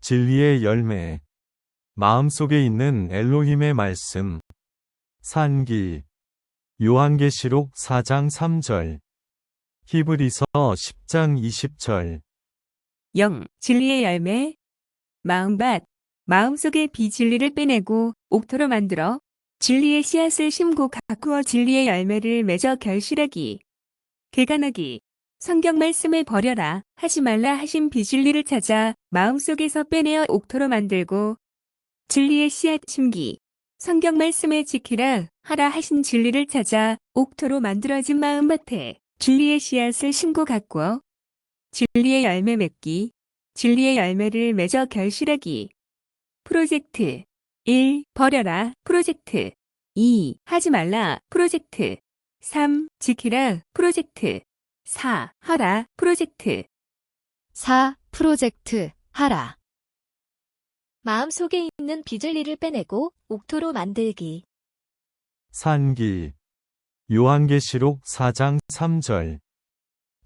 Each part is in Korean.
진리의 열매. 마음속에 있는 엘로힘의 말씀. 산기. 요한계시록 4장 3절. 히브리서 10장 20절. 0. 진리의 열매. 마음밭. 마음속의 비진리를 빼내고 옥토로 만들어 진리의 씨앗을 심고 가꾸어 진리의 열매를 맺어 결실하기. 개간하기. 성경 말씀을 버려라 하지 말라 하신 비진리를 찾아 마음속에서 빼내어 옥토로 만들고 진리의 씨앗 심기. 성경 말씀을 지키라 하라 하신 진리를 찾아 옥토로 만들어진 마음밭에 진리의 씨앗을 심고 가꾸어 진리의 열매 맺기. 진리의 열매를 맺어 결실하기. 프로젝트. 1. 버려라 프로젝트. 2. 하지 말라 프로젝트. 3. 지키라 프로젝트. 4. 하라 프로젝트. 4. 프로젝트 하라. 마음속에 있는 비진리를 빼내고 옥토로 만들기. 산기. 요한계시록 4장 3절.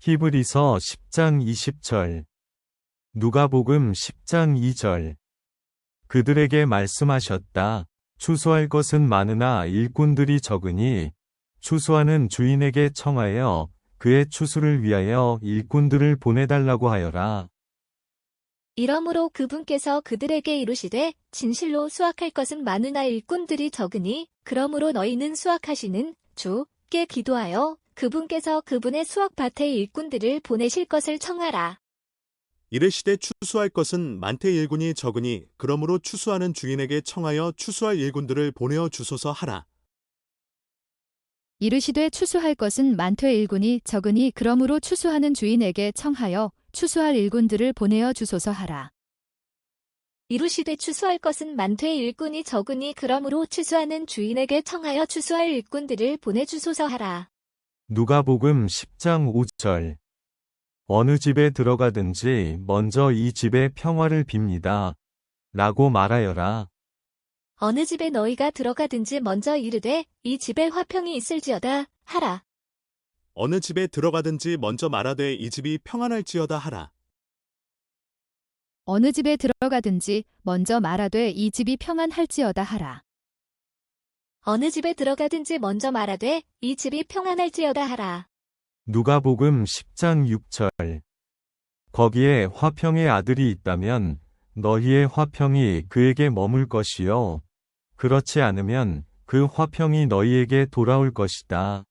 히브리서 10장 20절. 누가복음 10장 2절. 그들에게 말씀하셨다. 추수할 것은 많으나 일꾼들이 적으니 추수하는 주인에게 청하여 그의 추수를 위하여 일꾼들을 보내달라고 하여라. 이러므로 그분께서 그들에게 이르시되 진실로 수확할 것은 많으나 일꾼들이 적으니 그러므로 너희는 수확하시는 주께 기도하여 그분께서 그분의 수확밭에 일꾼들을 보내실 것을 청하라. 이르시되 추수할 것은 많되 일꾼이 적으니 그러므로 추수하는 주인에게 청하여 추수할 일꾼들을 보내어 주소서 하라. 이르시되 추수할 것은 많되 일꾼이 적으니 그러므로 추수하는 주인에게 청하여 추수할 일꾼들을 보내어 주소서 하라. 이르시되 추수할 것은 많되 일꾼이 적으니 그러므로 추수하는 주인에게 청하여 추수할 일꾼들을 보내주소서 하라. 누가복음 10장 5절. 어느 집에 들어가든지 먼저 이 집에 평화를 빕니다. 라고 말하여라. 어느 집에 너희가 들어가든지 먼저 이르되 이 집에 화평이 있을지어다 하라. 어느 집에 들어가든지 먼저 말하되 이 집이 평안할지어다 하라. 어느 집에 들어가든지 먼저 말하되 이 집이 평안할지어다 하라. 어느 집에 들어가든지 먼저 말하되 이 집이 평안할지어다 하라. 누가복음 10장 6절. 거기에 화평의 아들이 있다면 너희의 화평이 그에게 머물 것이요. 그렇지 않으면 그 화평이 너희에게 돌아올 것이다.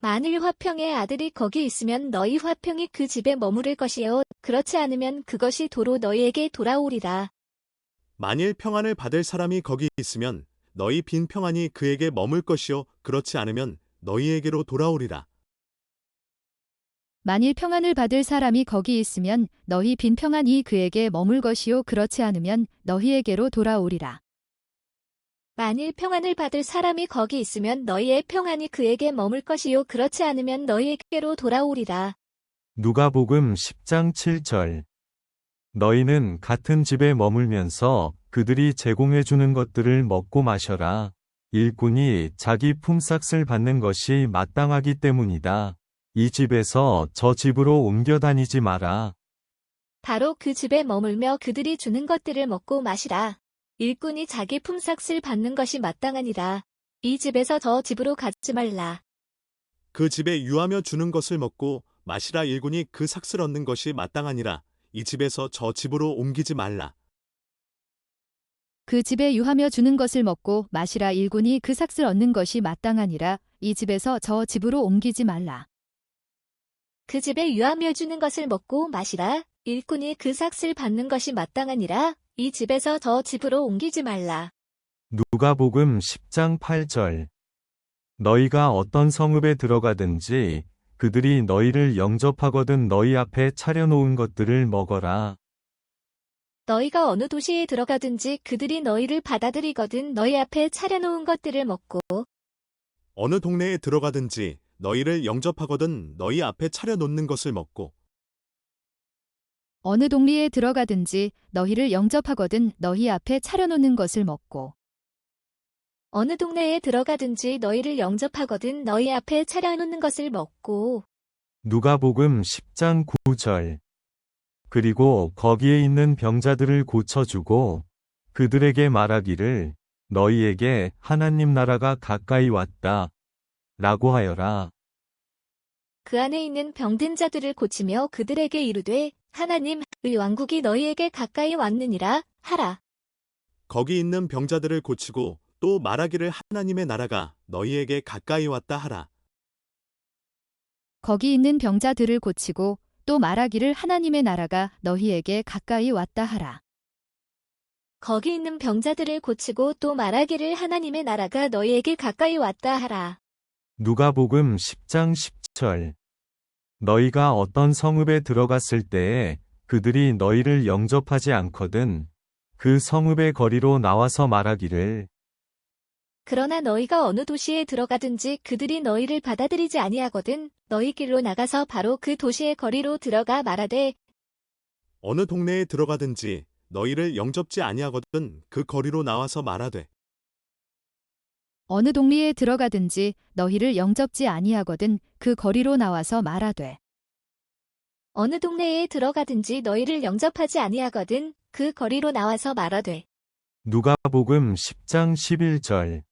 만일 화평의 아들이 거기 있으면 너희 화평이 그 집에 머무를 것이요. 그렇지 않으면 그것이 도로 너희에게 돌아오리라. 만일 평안을 받을 사람이 거기 있으면 너희 빈 평안이 그에게 머물 것이요. 그렇지 않으면 너희에게로 돌아오리라. 만일 평안을 받을 사람이 거기 있으면 너희 빈 평안이 그에게 머물 것이요 그렇지 않으면 너희에게로 돌아오리라. 만일 평안을 받을 사람이 거기 있으면 너희의 평안이 그에게 머물 것이요. 그렇지 않으면 너희에게로 돌아오리라. 누가복음 10장 7절. 너희는 같은 집에 머물면서 그들이 제공해 주는 것들을 먹고 마셔라. 일꾼이 자기 품삯을 받는 것이 마땅하기 때문이다. 이 집에서 저 집으로 옮겨 다니지 마라. 바로 그 집에 머물며 그들이 주는 것들을 먹고 마시라. 일꾼이 자기 품삯을 받는 것이 마땅하니라. 이 집에서 저 집으로 가지 말라. 그 집에 유하며 주는 것을 먹고 마시라. 일꾼이 그 삭을 얻는 것이 마땅하니라. 이 집에서 저 집으로 옮기지 말라. 그 집에 유하며 주는 것을 먹고 마시라. 일꾼이 그 삭을 얻는 것이 마땅하니라. 이 집에서 저 집으로 옮기지 말라. 그 집에 유하며 주는 것을 먹고 마시라. 일꾼이 그 삭을 받는 것이 마땅하니라. 이 집에서 저 집으로 옮기지 말라. 누가복음 10장 8절. 너희가 어떤 성읍에 들어가든지 그들이 너희를 영접하거든 너희 앞에 차려놓은 것들을 먹어라. 너희가 어느 도시에 들어가든지 그들이 너희를 받아들이거든 너희 앞에 차려놓은 것들을 먹고 어느 동네에 들어가든지 너희를 영접하거든 너희 앞에 차려놓는 것을 먹고 어느 동리에 들어가든지 너희를 영접하거든 너희 앞에 차려놓는 것을 먹고 어느 동네에 들어가든지 너희를 영접하거든 너희 앞에 차려놓는 것을 먹고 누가복음 10장 9절. 그리고 거기에 있는 병자들을 고쳐주고 그들에게 말하기를 너희에게 하나님 나라가 가까이 왔다 라고 하여라. 그 안에 있는 병든 자들을 고치며 그들에게 이르되 하나님의 왕국이 너희에게 가까이 왔느니라 하라. 거기 있는 병자들을 고치고 또 말하기를 하나님의 나라가 너희에게 가까이 왔다 하라. 거기 있는 병자들을 고치고 또 말하기를 하나님의 나라가 너희에게 가까이 왔다 하라. 거기 있는 병자들을 고치고 또 말하기를 하나님의 나라가 너희에게 가까이 왔다 하라. 누가복음 10장 10절 너희가 어떤 성읍에 들어갔을 때에 그들이 너희를 영접하지 않거든 그 성읍의 거리로 나와서 말하기를 그러나 너희가 어느 도시에 들어가든지 그들이 너희를 받아들이지 아니하거든 너희 길로 나가서 바로 그 도시의 거리로 들어가 말하되 어느 동네에 들어가든지 너희를 영접지 아니하거든 그 거리로 나와서 말하되 어느 동리에 들어가든지 너희를 영접지 아니하거든 그 거리로 나와서 말하되 어느 동네에 들어가든지 너희를 영접하지 아니하거든 그 거리로 나와서 말하되 누가복음 10장 11절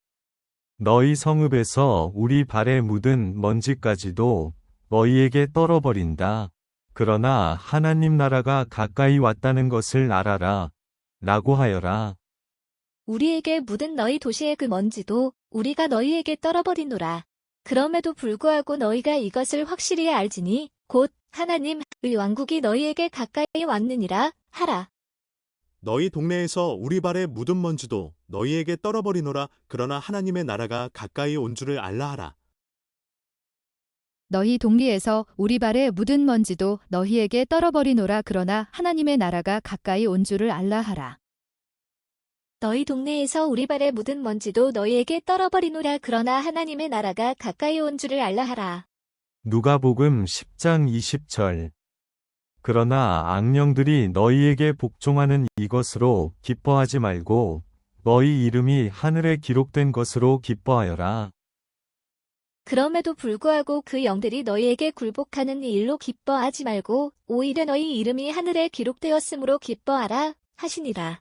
너희 성읍에서 우리 발에 묻은 먼지까지도 너희에게 떨어버린다. 그러나 하나님 나라가 가까이 왔다는 것을 알아라. 라고 하여라. 우리에게 묻은 너희 도시의 그 먼지도 우리가 너희에게 떨어버리노라. 그럼에도 불구하고 너희가 이것을 확실히 알지니 곧 하나님의 왕국이 너희에게 가까이 왔느니라 하라. 너희 동네에서 우리 발에 묻은 먼지도 너희에게 떨어버리노라. 그러나 하나님의 나라가 가까이 온 줄을 알라 하라. 너희 동리에서 우리 발에 묻은 먼지도 너희에게 떨어버리노라. 그러나 하나님의 나라가 가까이 온 줄을 알라 하라. 너희 동네에서 우리 발에 묻은 먼지도 너희에게 떨어버리노라. 그러나 하나님의 나라가 가까이 온 줄을 알라 하라. 누가복음 10장 20절 그러나 악령들이 너희에게 복종하는 이것으로 기뻐하지 말고 너희 이름이 하늘에 기록된 것으로 기뻐하여라. 그럼에도 불구하고 그 영들이 너희에게 굴복하는 이 일로 기뻐하지 말고 오히려 너희 이름이 하늘에 기록되었으므로 기뻐하라 하시니라.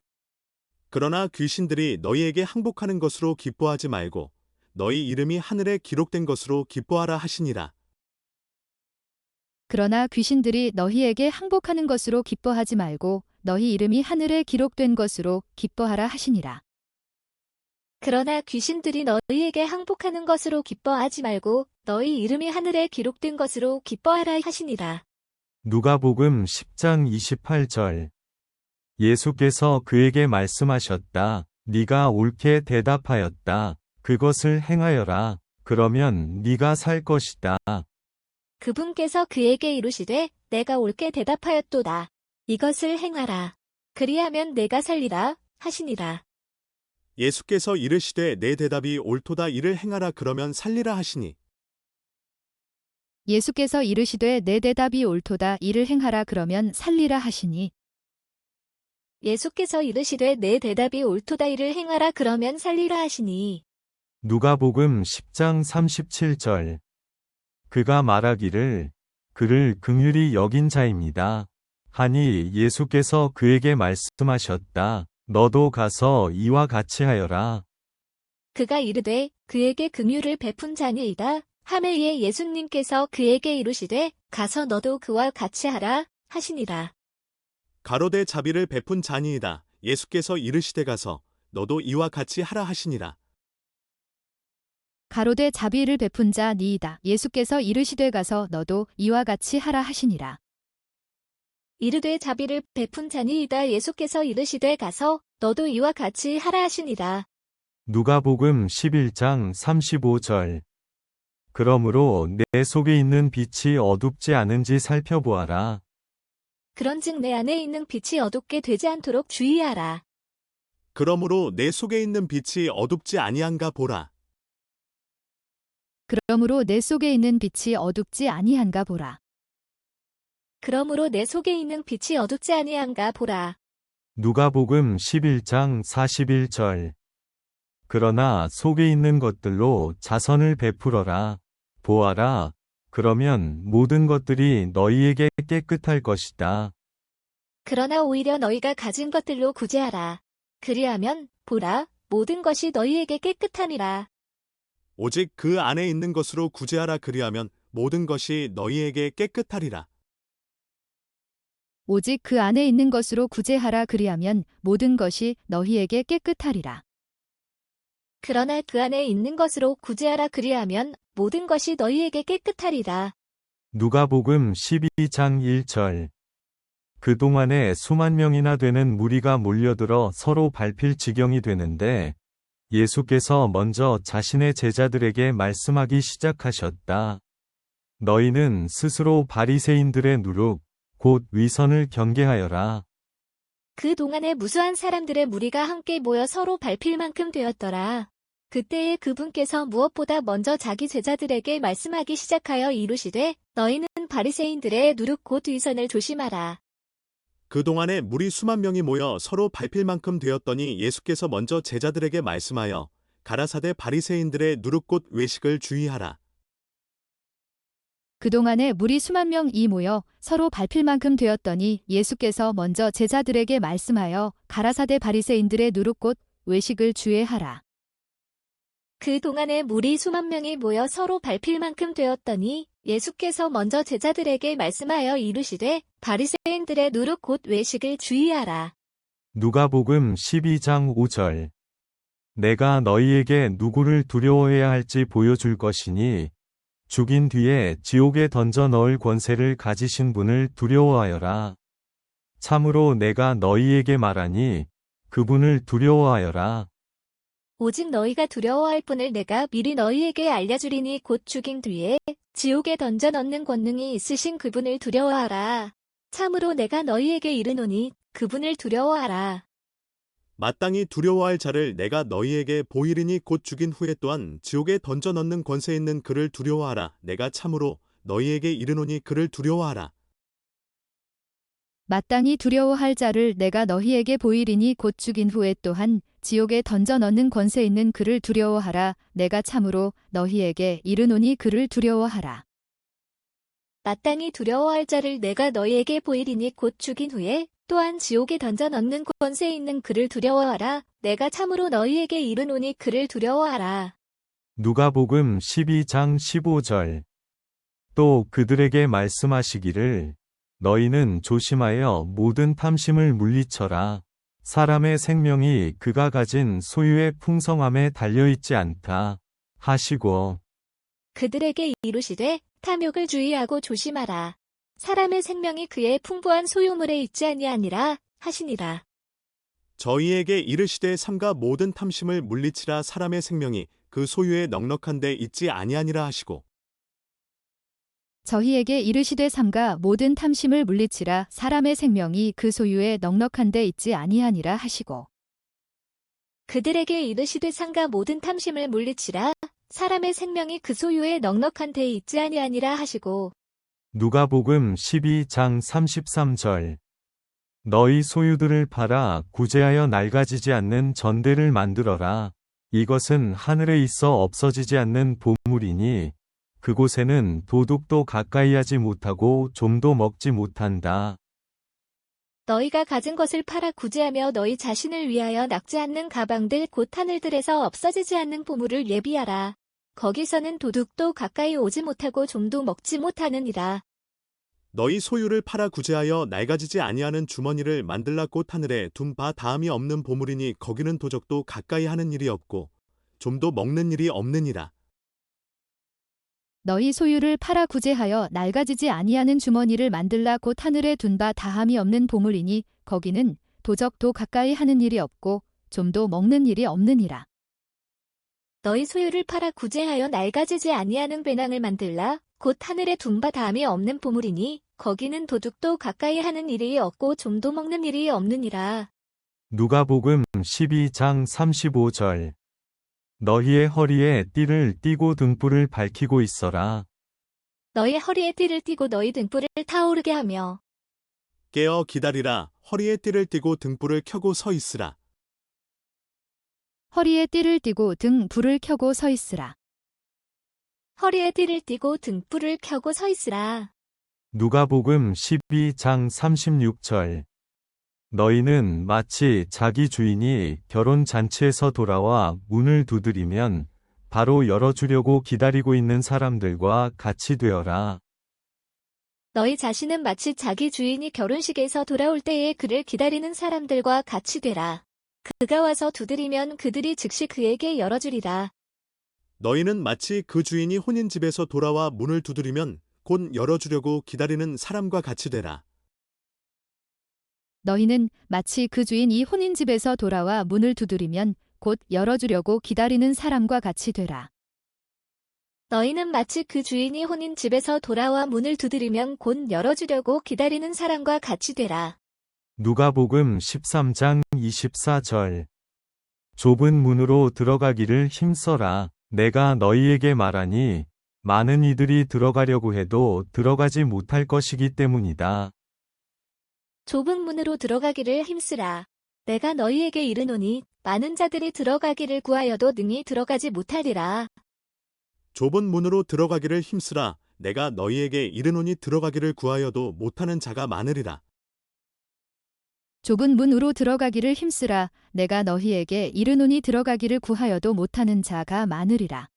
그러나 귀신들이 너희에게 항복하는 것으로 기뻐하지 말고 너희 이름이 하늘에 기록된 것으로 기뻐하라 하시니라. 그러나 귀신들이 너희에게 항복하는 것으로 기뻐하지 말고 너희 이름이 하늘에 기록된 것으로 기뻐하라 하시니라. 그러나 귀신들이 너희에게 항복하는 것으로 기뻐하지 말고 너희 이름이 하늘에 기록된 것으로 기뻐하라 하시니라. 누가복음 10장 28절 예수께서 그에게 말씀하셨다. 네가 옳게 대답하였다. 그것을 행하여라. 그러면 네가 살 것이다. 그분께서 그에게 이르시되 내가 옳게 대답하였도다. 이것을 행하라. 그리하면 내가 살리라 하시니라. 예수께서 이르시되 내 대답이 옳도다. 이를 행하라. 그러면 살리라 하시니 예수께서 이르시되 내 대답이 옳도다. 이를 행하라. 그러면 살리라 하시니 예수께서 이르시되 내 대답이 옳도다. 이를 행하라. 그러면 살리라 하시니 누가복음 10장 37절 그가 말하기를 그를 긍휼히 여긴 자입니다. 하니 예수께서 그에게 말씀하셨다. 너도 가서 이와 같이 하여라. 그가 이르되 그에게 긍휼을 베푼 자니이다. 하매 이에 예수님께서 그에게 이르시되 가서 너도 그와 같이 하라 하시니라. 가로되 자비를 베푼 자니이다. 예수께서 이르시되 가서 너도 이와 같이 하라 하시니라. 가로되 자비를 베푼 자 니이다. 예수께서 이르시되 가서 너도 이와 같이 하라 하시니라. 이르되 자비를 베푼 자니이다. 예수께서 이르시되 가서 너도 이와 같이 하라 하시니라. 누가복음 11장 35절 그러므로 내 속에 있는 빛이 어둡지 않은지 살펴보아라. 그런즉 내 안에 있는 빛이 어둡게 되지 않도록 주의하라. 그러므로 내 속에 있는 빛이 어둡지 아니한가 보라. 그러므로 내 속에 있는 빛이 어둡지 아니한가 보라. 그러므로 내 속에 있는 빛이 어둡지 아니한가 보라. 누가복음 11장 41절 그러나 속에 있는 것들로 자선을 베풀어라. 보아라. 그러면 모든 것들이 너희에게 깨끗할 것이다. 그러나 오히려 너희가 가진 것들로 구제하라. 그리하면 보라, 모든 것이 너희에게 깨끗하니라. 오직 그 안에 있는 것으로 구제하라. 그리하면 모든 것이 너희에게 깨끗하리라. 오직 그 안에 있는 것으로 구제하라. 그리하면 모든 것이 너희에게 깨끗하리라. 그러나 그 안에 있는 것으로 구제하라. 그리하면 모든 것이 너희에게 깨끗하리라. 누가복음 12장 1절. 그동안에 수만 명이나 되는 무리가 몰려들어 서로 밟힐 지경이 되는데 예수께서 먼저 자신의 제자들에게 말씀하기 시작하셨다. 너희는 스스로 바리새인들의 누룩, 곧 위선을 경계하여라. 그동안에 무수한 사람들의 무리가 함께 모여 서로 밟힐 만큼 되었더라. 그때에 그분께서 무엇보다 먼저 자기 제자들에게 말씀하기 시작하여 이르시되 너희는 바리새인들의 누룩 곧 위선을 조심하라. 그동안에 무리 수만 명이 모여 서로 밟힐 만큼 되었더니 예수께서 먼저 제자들에게 말씀하여 가라사대 바리새인들의 누룩 곧 외식을 주의하라. 그동안에 무리 수만 명이 모여 서로 밟힐 만큼 되었더니 예수께서 먼저 제자들에게 말씀하여 가라사대 바리새인들의 누룩 곧 외식을 주의하라. 그동안에 무리 수만 명이 모여 서로 밟힐 만큼 되었더니 예수께서 먼저 제자들에게 말씀하여 이르시되 바리새인들의 누룩 곧 외식을 주의하라. 누가복음 12장 5절. 내가 너희에게 누구를 두려워해야 할지 보여줄 것이니 죽인 뒤에 지옥에 던져 넣을 권세를 가지신 분을 두려워하여라. 참으로 내가 너희에게 말하니 그분을 두려워하여라. 오직 너희가 두려워할 분을 내가 미리 너희에게 알려주리니 곧 죽인 뒤에 지옥에 던져 넣는 권능이 있으신 그분을 두려워하라. 참으로 내가 너희에게 이르노니 그분을 두려워하라. 마땅히 두려워할 자를 내가 너희에게 보이리니 곧 죽인 후에 또한 지옥에 던져 넣는 권세 있는 그를 두려워하라. 내가 참으로 너희에게 이르노니 그를 두려워하라. 마땅히 두려워할 자를 내가 너희에게 보이리니 곧 죽인 후에 또한 지옥에 던져 넣는 권세 있는 그를 두려워하라. 내가 참으로 너희에게 이르노니 그를 두려워하라. 마땅히 두려워할 자를 내가 너희에게 보이리니 곧 죽인 후에 또한 지옥에 던져 넣는 권세 있는 그를 두려워하라. 내가 참으로 너희에게 이르노니 그를 두려워하라. 누가복음 12장 15절. 또 그들에게 말씀하시기를 너희는 조심하여 모든 탐심을 물리쳐라. 사람의 생명이 그가 가진 소유의 풍성함에 달려있지 않다 하시고 그들에게 이르시되 탐욕을 주의하고 조심하라. 사람의 생명이 그의 풍부한 소유물에 있지 아니하니라 하시니라. 저희에게 이르시되 삼가 모든 탐심을 물리치라. 사람의 생명이 그 소유에 넉넉한 데 있지 아니하니라 하시고 저희에게 이르시되 삼가 모든 탐심을 물리치라. 사람의 생명이 그 소유에 넉넉한 데 있지 아니하니라 하시고 그들에게 이르시되 삼가 모든 탐심을 물리치라. 사람의 생명이 그 소유에 넉넉한 데 있지 아니하니라 하시고 누가복음 12장 33절. 너희 소유들을 팔아 구제하여 낡아지지 않는 전대를 만들어라. 이것은 하늘에 있어 없어지지 않는 보물이니 그곳에는 도둑도 가까이 하지 못하고 좀도 먹지 못한다. 너희가 가진 것을 팔아 구제하며 너희 자신을 위하여 낚지 않는 가방들 곧 하늘들에서 없어지지 않는 보물을 예비하라. 거기서는 도둑도 가까이 오지 못하고 좀도 먹지 못하느니라. 너희 소유를 팔아 구제하여 낡아지지 아니하는 주머니를 만들라. 곧 하늘에 둔 바 다음이 없는 보물이니 거기는 도적도 가까이 하는 일이 없고 좀도 먹는 일이 없느니라. 너희 소유를 팔아 구제하여 낡아지지 아니하는 주머니를 만들라. 곧 하늘에 둔 바 다함이 없는 보물이니 거기는 도적도 가까이 하는 일이 없고 좀도 먹는 일이 없느니라. 너희 소유를 팔아 구제하여 낡아지지 아니하는 배낭을 만들라. 곧 하늘에 둔 바 다함이 없는 보물이니 거기는 도둑도 가까이 하는 일이 없고 좀도 먹는 일이 없느니라. 누가복음 12장 35절. 너희의 허리에 띠를 띠고 등불을 밝히고 있어라. 너희 허리에 띠를 띠고 너희 등불을 타오르게 하며 깨어 기다리라. 허리에 띠를 띠고 등불을 켜고 서 있으라. 허리에 띠를 띠고 등불을 켜고 서 있으라. 허리에 띠를 띠고 등불을 켜고 서 있으라. 누가복음 12장 36절. 너희는 마치 자기 주인이 결혼 잔치에서 돌아와 문을 두드리면 바로 열어주려고 기다리고 있는 사람들과 같이 되어라. 너희 자신은 마치 자기 주인이 결혼식에서 돌아올 때에 그를 기다리는 사람들과 같이 되라. 그가 와서 두드리면 그들이 즉시 그에게 열어주리라. 너희는 마치 그 주인이 혼인집에서 돌아와 문을 두드리면 곧 열어주려고 기다리는 사람과 같이 되라. 너희는 마치 그 주인이 혼인집에서 돌아와 문을 두드리면 곧 열어주려고 기다리는 사람과 같이 되라. 너희는 마치 그 주인이 혼인집에서 돌아와 문을 두드리면 곧 열어주려고 기다리는 사람과 같이 되라. 누가복음 13장 24절. 좁은 문으로 들어가기를 힘써라. 내가 너희에게 말하니 많은 이들이 들어가려고 해도 들어가지 못할 것이기 때문이다. 좁은 문으로 들어가기를 힘쓰라. 내가 너희에게 이르노니 많은 자들이 들어가기를 구하여도 능히 들어가지 못하리라. 좁은 문으로 들어가기를 힘쓰라. 내가 너희에게 이르노니 들어가기를 구하여도 못하는 자가 많으리라. 좁은 문으로 들어가기를 힘쓰라. 내가 너희에게 이르노니 들어가기를 구하여도 못하는 자가 많으리라.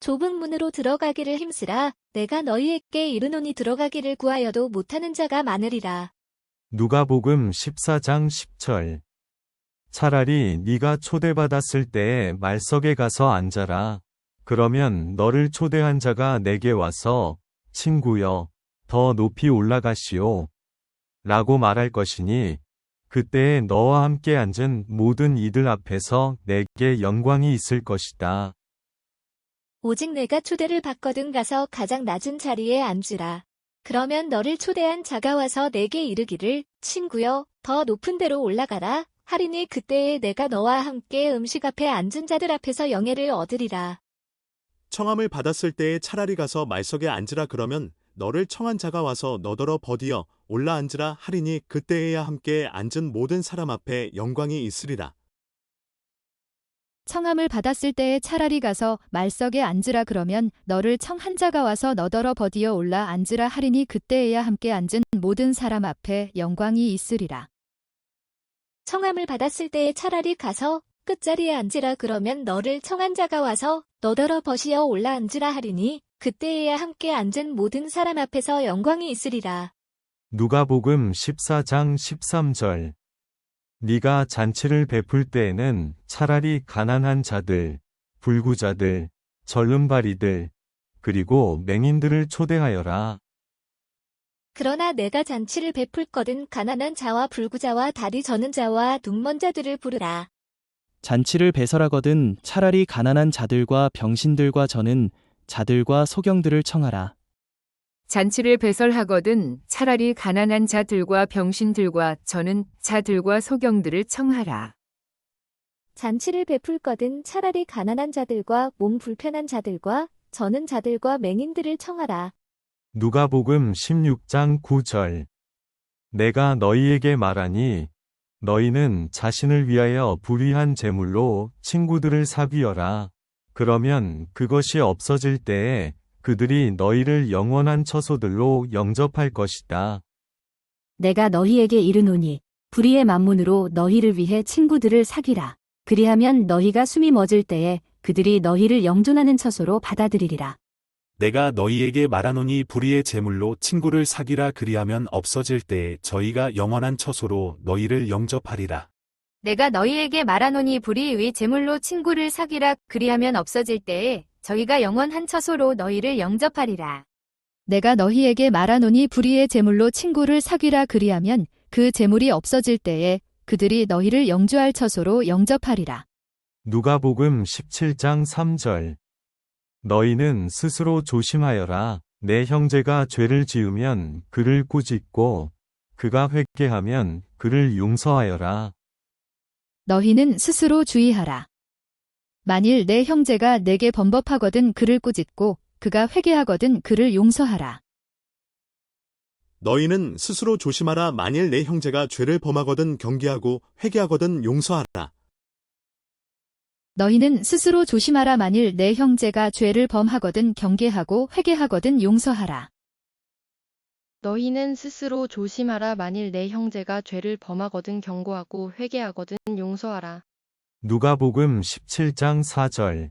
좁은 문으로 들어가기를 힘쓰라. 내가 너희에게 이르노니 들어가기를 구하여도 못하는 자가 많으리라. 누가복음 14장 10절. 차라리 네가 초대받았을 때에 말석에 가서 앉아라. 그러면 너를 초대한 자가 내게 와서 친구여, 더 높이 올라가시오. 라고 말할 것이니 그때에 너와 함께 앉은 모든 이들 앞에서 내게 영광이 있을 것이다. 오직 내가 초대를 받거든 가서 가장 낮은 자리에 앉으라. 그러면 너를 초대한 자가 와서 내게 이르기를 친구여 더 높은 데로 올라가라 하리니 그때에 내가 너와 함께 음식 앞에 앉은 자들 앞에서 영예를 얻으리라. 청함을 받았을 때에 차라리 가서 말석에 앉으라 그러면 너를 청한 자가 와서 너더러 버디어 올라앉으라 하리니 그때에야 함께 앉은 모든 사람 앞에 영광이 있으리라. 청함을 받았을 때에 차라리 가서 말석에 앉으라 그러면 너를 청한 자가 와서 너더러 버디어 올라 앉으라 하리니 그때에야 함께 앉은 모든 사람 앞에 영광이 있으리라. 청함을 받았을 때에 차라리 가서 끝자리에 앉으라 그러면 너를 청한 자가 와서 너더러 버시어 올라 앉으라 하리니 그때에야 함께 앉은 모든 사람 앞에서 영광이 있으리라. 누가복음 14장 13절. 네가 잔치를 베풀 때에는 차라리 가난한 자들, 불구자들, 절름발이들, 그리고 맹인들을 초대하여라. 그러나 내가 잔치를 베풀거든 가난한 자와 불구자와 다리 저는 자와 눈먼 자들을 부르라. 잔치를 배설하거든 차라리 가난한 자들과 병신들과 저는 자들과 소경들을 청하라. 잔치를 배설하거든 차라리 가난한 자들과 병신들과 저는 자들과 소경들을 청하라. 잔치를 베풀거든 차라리 가난한 자들과 몸 불편한 자들과 저는 자들과 맹인들을 청하라. 누가복음 16장 9절. 내가 너희에게 말하니 너희는 자신을 위하여 불의한 재물로 친구들을 사귀어라. 그러면 그것이 없어질 때에 그들이 너희를 영원한 처소들로 영접할 것이다. 내가 너희에게 이르노니 불의의 만문으로 너희를 위해 친구들을 사귀라. 그리하면 너희가 숨이 멎을 때에 그들이 너희를 영존하는 처소로 받아들이리라. 내가 너희에게 말하노니 불의의 재물로 친구를 사귀라 그리하면 없어질 때에 저희가 영원한 처소로 너희를 영접하리라. 내가 너희에게 말하노니 불의의 재물로 친구를 사귀라 그리하면 없어질 때에 저희가 영원한 처소로 너희를 영접하리라. 내가 너희에게 말하노니 불의의 재물로 친구를 사귀라 그리하면 그 재물이 없어질 때에 그들이 너희를 영주할 처소로 영접하리라. 누가복음 17장 3절. 너희는 스스로 조심하여라. 내 형제가 죄를 지으면 그를 꾸짖고 그가 회개하면 그를 용서하여라. 너희는 스스로 주의하라. 만일 내 형제가 내게 범법하거든 그를 꾸짖고 그가 회개하거든 그를 용서하라. 너희는 스스로 조심하라. 만일 내 형제가 죄를 범하거든 경계하고 회개하거든 용서하라. 너희는 스스로 조심하라. 만일 내 형제가 죄를 범하거든 경계하고 회개하거든 용서하라. 너희는 스스로 조심하라. 만일 내 형제가 죄를 범하거든 경고하고 회개하거든 용서하라. 누가복음 17장 4절.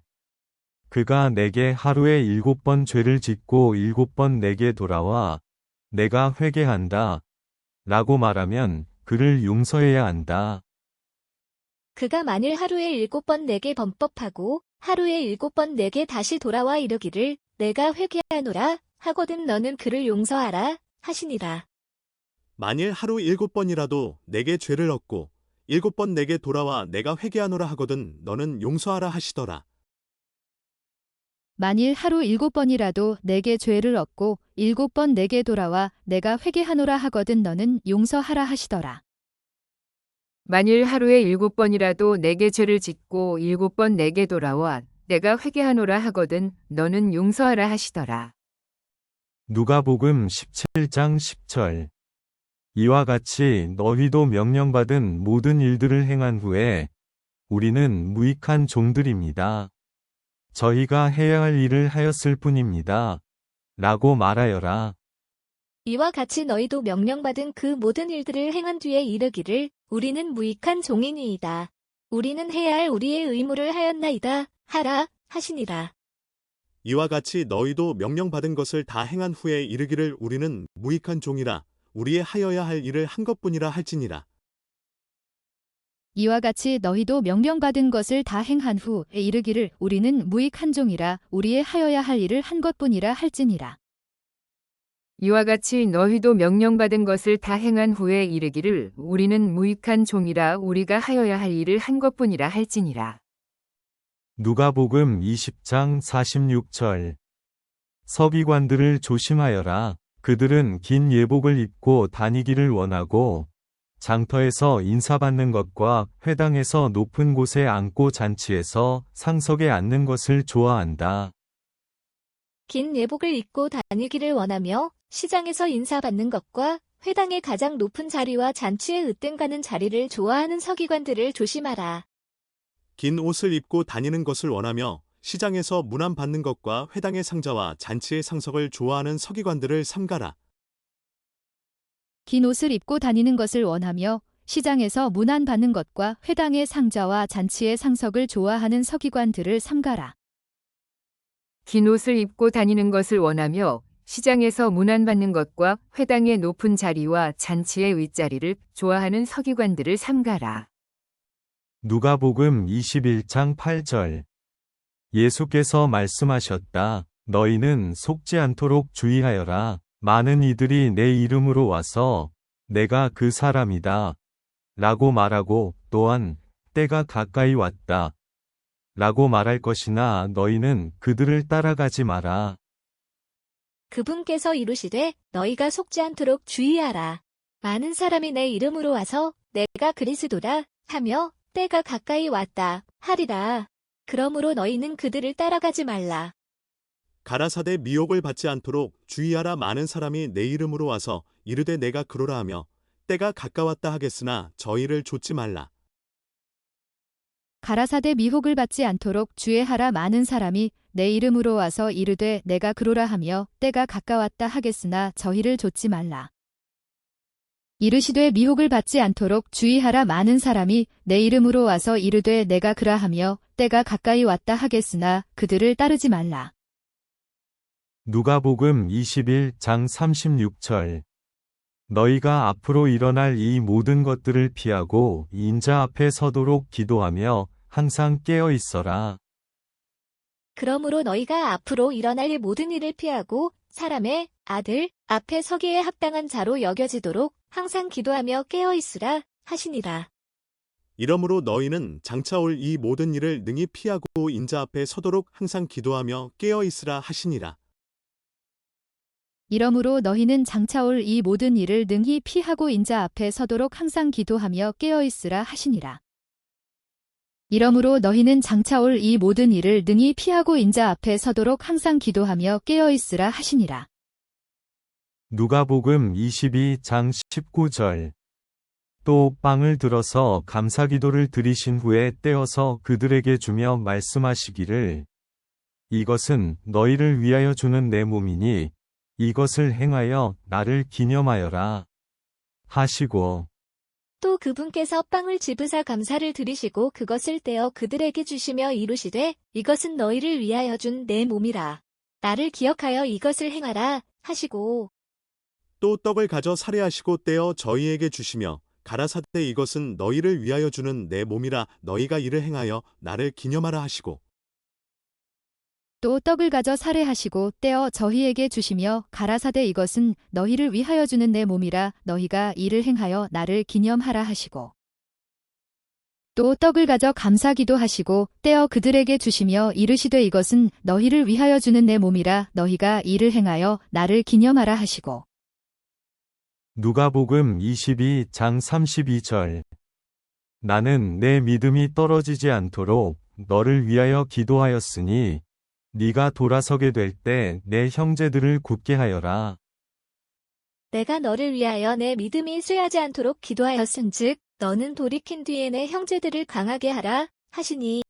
그가 내게 하루에 7번 죄를 짓고 7번 내게 돌아와 내가 회개한다 라고 말하면 그를 용서해야 한다. 그가 만일 하루에 7번 내게 범법하고 하루에 7번 내게 다시 돌아와 이르기를 내가 회개하노라 하거든 너는 그를 용서하라 하시니라. 만일 하루 7번이라도 내게 죄를 얻고 7번 내게 돌아와 내가 회개하노라 하거든 너는 용서하라 하시더라. 만일 하루 7번이라도 내게 죄를 얻고 7번 내게 돌아와 내가 회개하노라 하거든 너는 용서하라 하시더라. 만일 하루에 7번이라도 내게 죄를 짓고 7번 내게 돌아와 내가 회개하노라 하거든 너는 용서하라 하시더라. 누가복음 17장 10절. 이와 같이 너희도 명령받은 모든 일들을 행한 후에 우리는 무익한 종들입니다. 저희가 해야 할 일을 하였을 뿐입니다. 라고 말하여라. 이와 같이 너희도 명령받은 그 모든 일들을 행한 뒤에 이르기를 우리는 무익한 종이니이다. 우리는 해야 할 우리의 의무를 하였나이다. 하라 하시니라. 이와 같이 너희도 명령받은 것을 다 행한 후에 이르기를 우리는 무익한 종이라 우리의 하여야 할 일을 한 것뿐이라 할지니라. 이와 같이 너희도 명령받은 것을 다 행한 후에 이르기를 우리는 무익한 종이라 우리의 하여야 할 일을 한 것뿐이라 할지니라. 이와 같이 너희도 명령받은 것을 다 행한 후에 이르기를 우리는 무익한 종이라 우리가 하여야 할 일을 한 것뿐이라 할지니라. 누가복음 20장 46절. 서기관들을 조심하여라. 그들은 긴 예복을 입고 다니기를 원하고 장터에서 인사받는 것과 회당에서 높은 곳에 앉고 잔치에서 상석에 앉는 것을 좋아한다. 긴 예복을 입고 다니기를 원하며 시장에서 인사받는 것과 회당의 가장 높은 자리와 잔치에 으뜸가는 자리를 좋아하는 서기관들을 조심하라. 긴 옷을 입고 다니는 것을 원하며 시장에서 문안 받는 것과 회당의 상자와 잔치의 상석을 좋아하는 서기관들을 삼가라. 긴 옷을 입고 다니는 것을 원하며 시장에서 문안 받는 것과 회당의 상자와 잔치의 상석을 좋아하는 서기관들을 삼가라. 긴 옷을 입고 다니는 것을 원하며 시장에서 문안받는 것과 회당의 높은 자리와 잔치의 윗자리를 좋아하는 서기관들을 삼가라. 누가복음 21장 8절. 예수께서 말씀하셨다. 너희는 속지 않도록 주의하여라. 많은 이들이 내 이름으로 와서 내가 그 사람이다 라고 말하고 또한 때가 가까이 왔다 라고 말할 것이나 너희는 그들을 따라가지 마라. 그분께서 이루시되 너희가 속지 않도록 주의하라. 많은 사람이 내 이름으로 와서 내가 그리스도라 하며 때가 가까이 왔다 하리라. 그러므로 너희는 그들을 따라가지 말라. 가라사대 미혹을 받지 않도록 주의하라. 많은 사람이 내 이름으로 와서 이르되 내가 그러라 하며 때가 가까웠다 하겠으나 저희를 좇지 말라. 가라사대 미혹을 받지 않도록 주의하라. 많은 사람이 내 이름으로 와서 이르되 내가 그러라 하며 때가 가까웠다 하겠으나 저희를 좇지 말라. 이르시되 미혹을 받지 않도록 주의하라. 많은 사람이 내 이름으로 와서 이르되 내가 그라 하며 때가 가까이 왔다 하겠으나 그들을 따르지 말라. 누가복음 21장 36절. 너희가 앞으로 일어날 이 모든 것들을 피하고 인자 앞에 서도록 기도하며 항상 깨어 있어라. 그러므로 너희가 앞으로 일어날 이 모든 일을 피하고 사람의 아들 앞에 서기에 합당한 자로 여겨지도록 항상 기도하며 깨어 있으라 하시니라. 이러므로 너희는 장차 올 이 모든 일을 능히 피하고 인자 앞에 서도록 항상 기도하며 깨어 있으라 하시니라. 이러므로 너희는 장차 올 이 모든 일을 능히 피하고 인자 앞에 서도록 항상 기도하며 깨어 있으라 하시니라. 이러므로 너희는 장차 올 이 모든 일을 능히 피하고 인자 앞에 서도록 항상 기도하며 깨어 있으라 하시니라. 누가복음 22장 19절. 또 빵을 들어서 감사기도를 드리신 후에 떼어서 그들에게 주며 말씀하시기를 이것은 너희를 위하여 주는 내 몸이니 이것을 행하여 나를 기념하여라. 하시고 또 그분께서 빵을 집으사 감사를 드리시고 그것을 떼어 그들에게 주시며 이르시되 이것은 너희를 위하여 준 내 몸이라. 나를 기억하여 이것을 행하라 하시고 또 떡을 가져 살해하시고 떼어 저희에게 주시며 가라사대 이것은 너희를 위하여 주는 내 몸이라 너희가 이를 행하여 나를 기념하라 하시고 또 떡을 가져 살해하시고 떼어 저희에게 주시며 가라사대 이것은 너희를 위하여 주는 내 몸이라 너희가 이를 행하여 나를 기념하라 하시고 또 떡을 가져 감사기도 하시고 떼어 그들에게 주시며 이르시되 이것은 너희를 위하여 주는 내 몸이라 너희가 이를 행하여 나를 기념하라 하시고 누가복음 22장 32절 나는 내 믿음이 떨어지지 않도록 너를 위하여 기도하였으니 네가 돌아서게 될 때 내 형제들을 굳게 하여라. 내가 너를 위하여 내 믿음이 쇠하지 않도록 기도하였은즉 너는 돌이킨 뒤에 내 형제들을 강하게 하라 하시니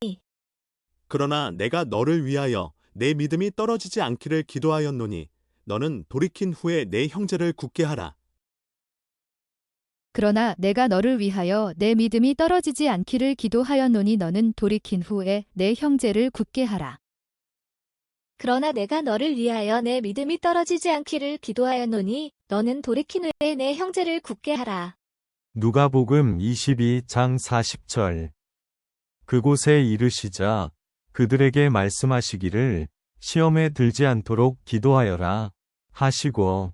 그러나 내가 너를 위하여 내 믿음이 떨어지지 않기를 기도하였노니 너는 돌이킨 후에 내 형제를 굳게 하라. 그러나 내가 너를 위하여 내 믿음이 떨어지지 않기를 기도하였노니 너는 돌이킨 후에 내 형제를 굳게 하라. 그러나 내가 너를 위하여 내 믿음이 떨어지지 않기를 기도하였노니 너는 돌이킨 후에 내 형제를 굳게 하라. 누가복음 22장 40절 그곳에 이르시자 그들에게 말씀하시기를 시험에 들지 않도록 기도하여라 하시고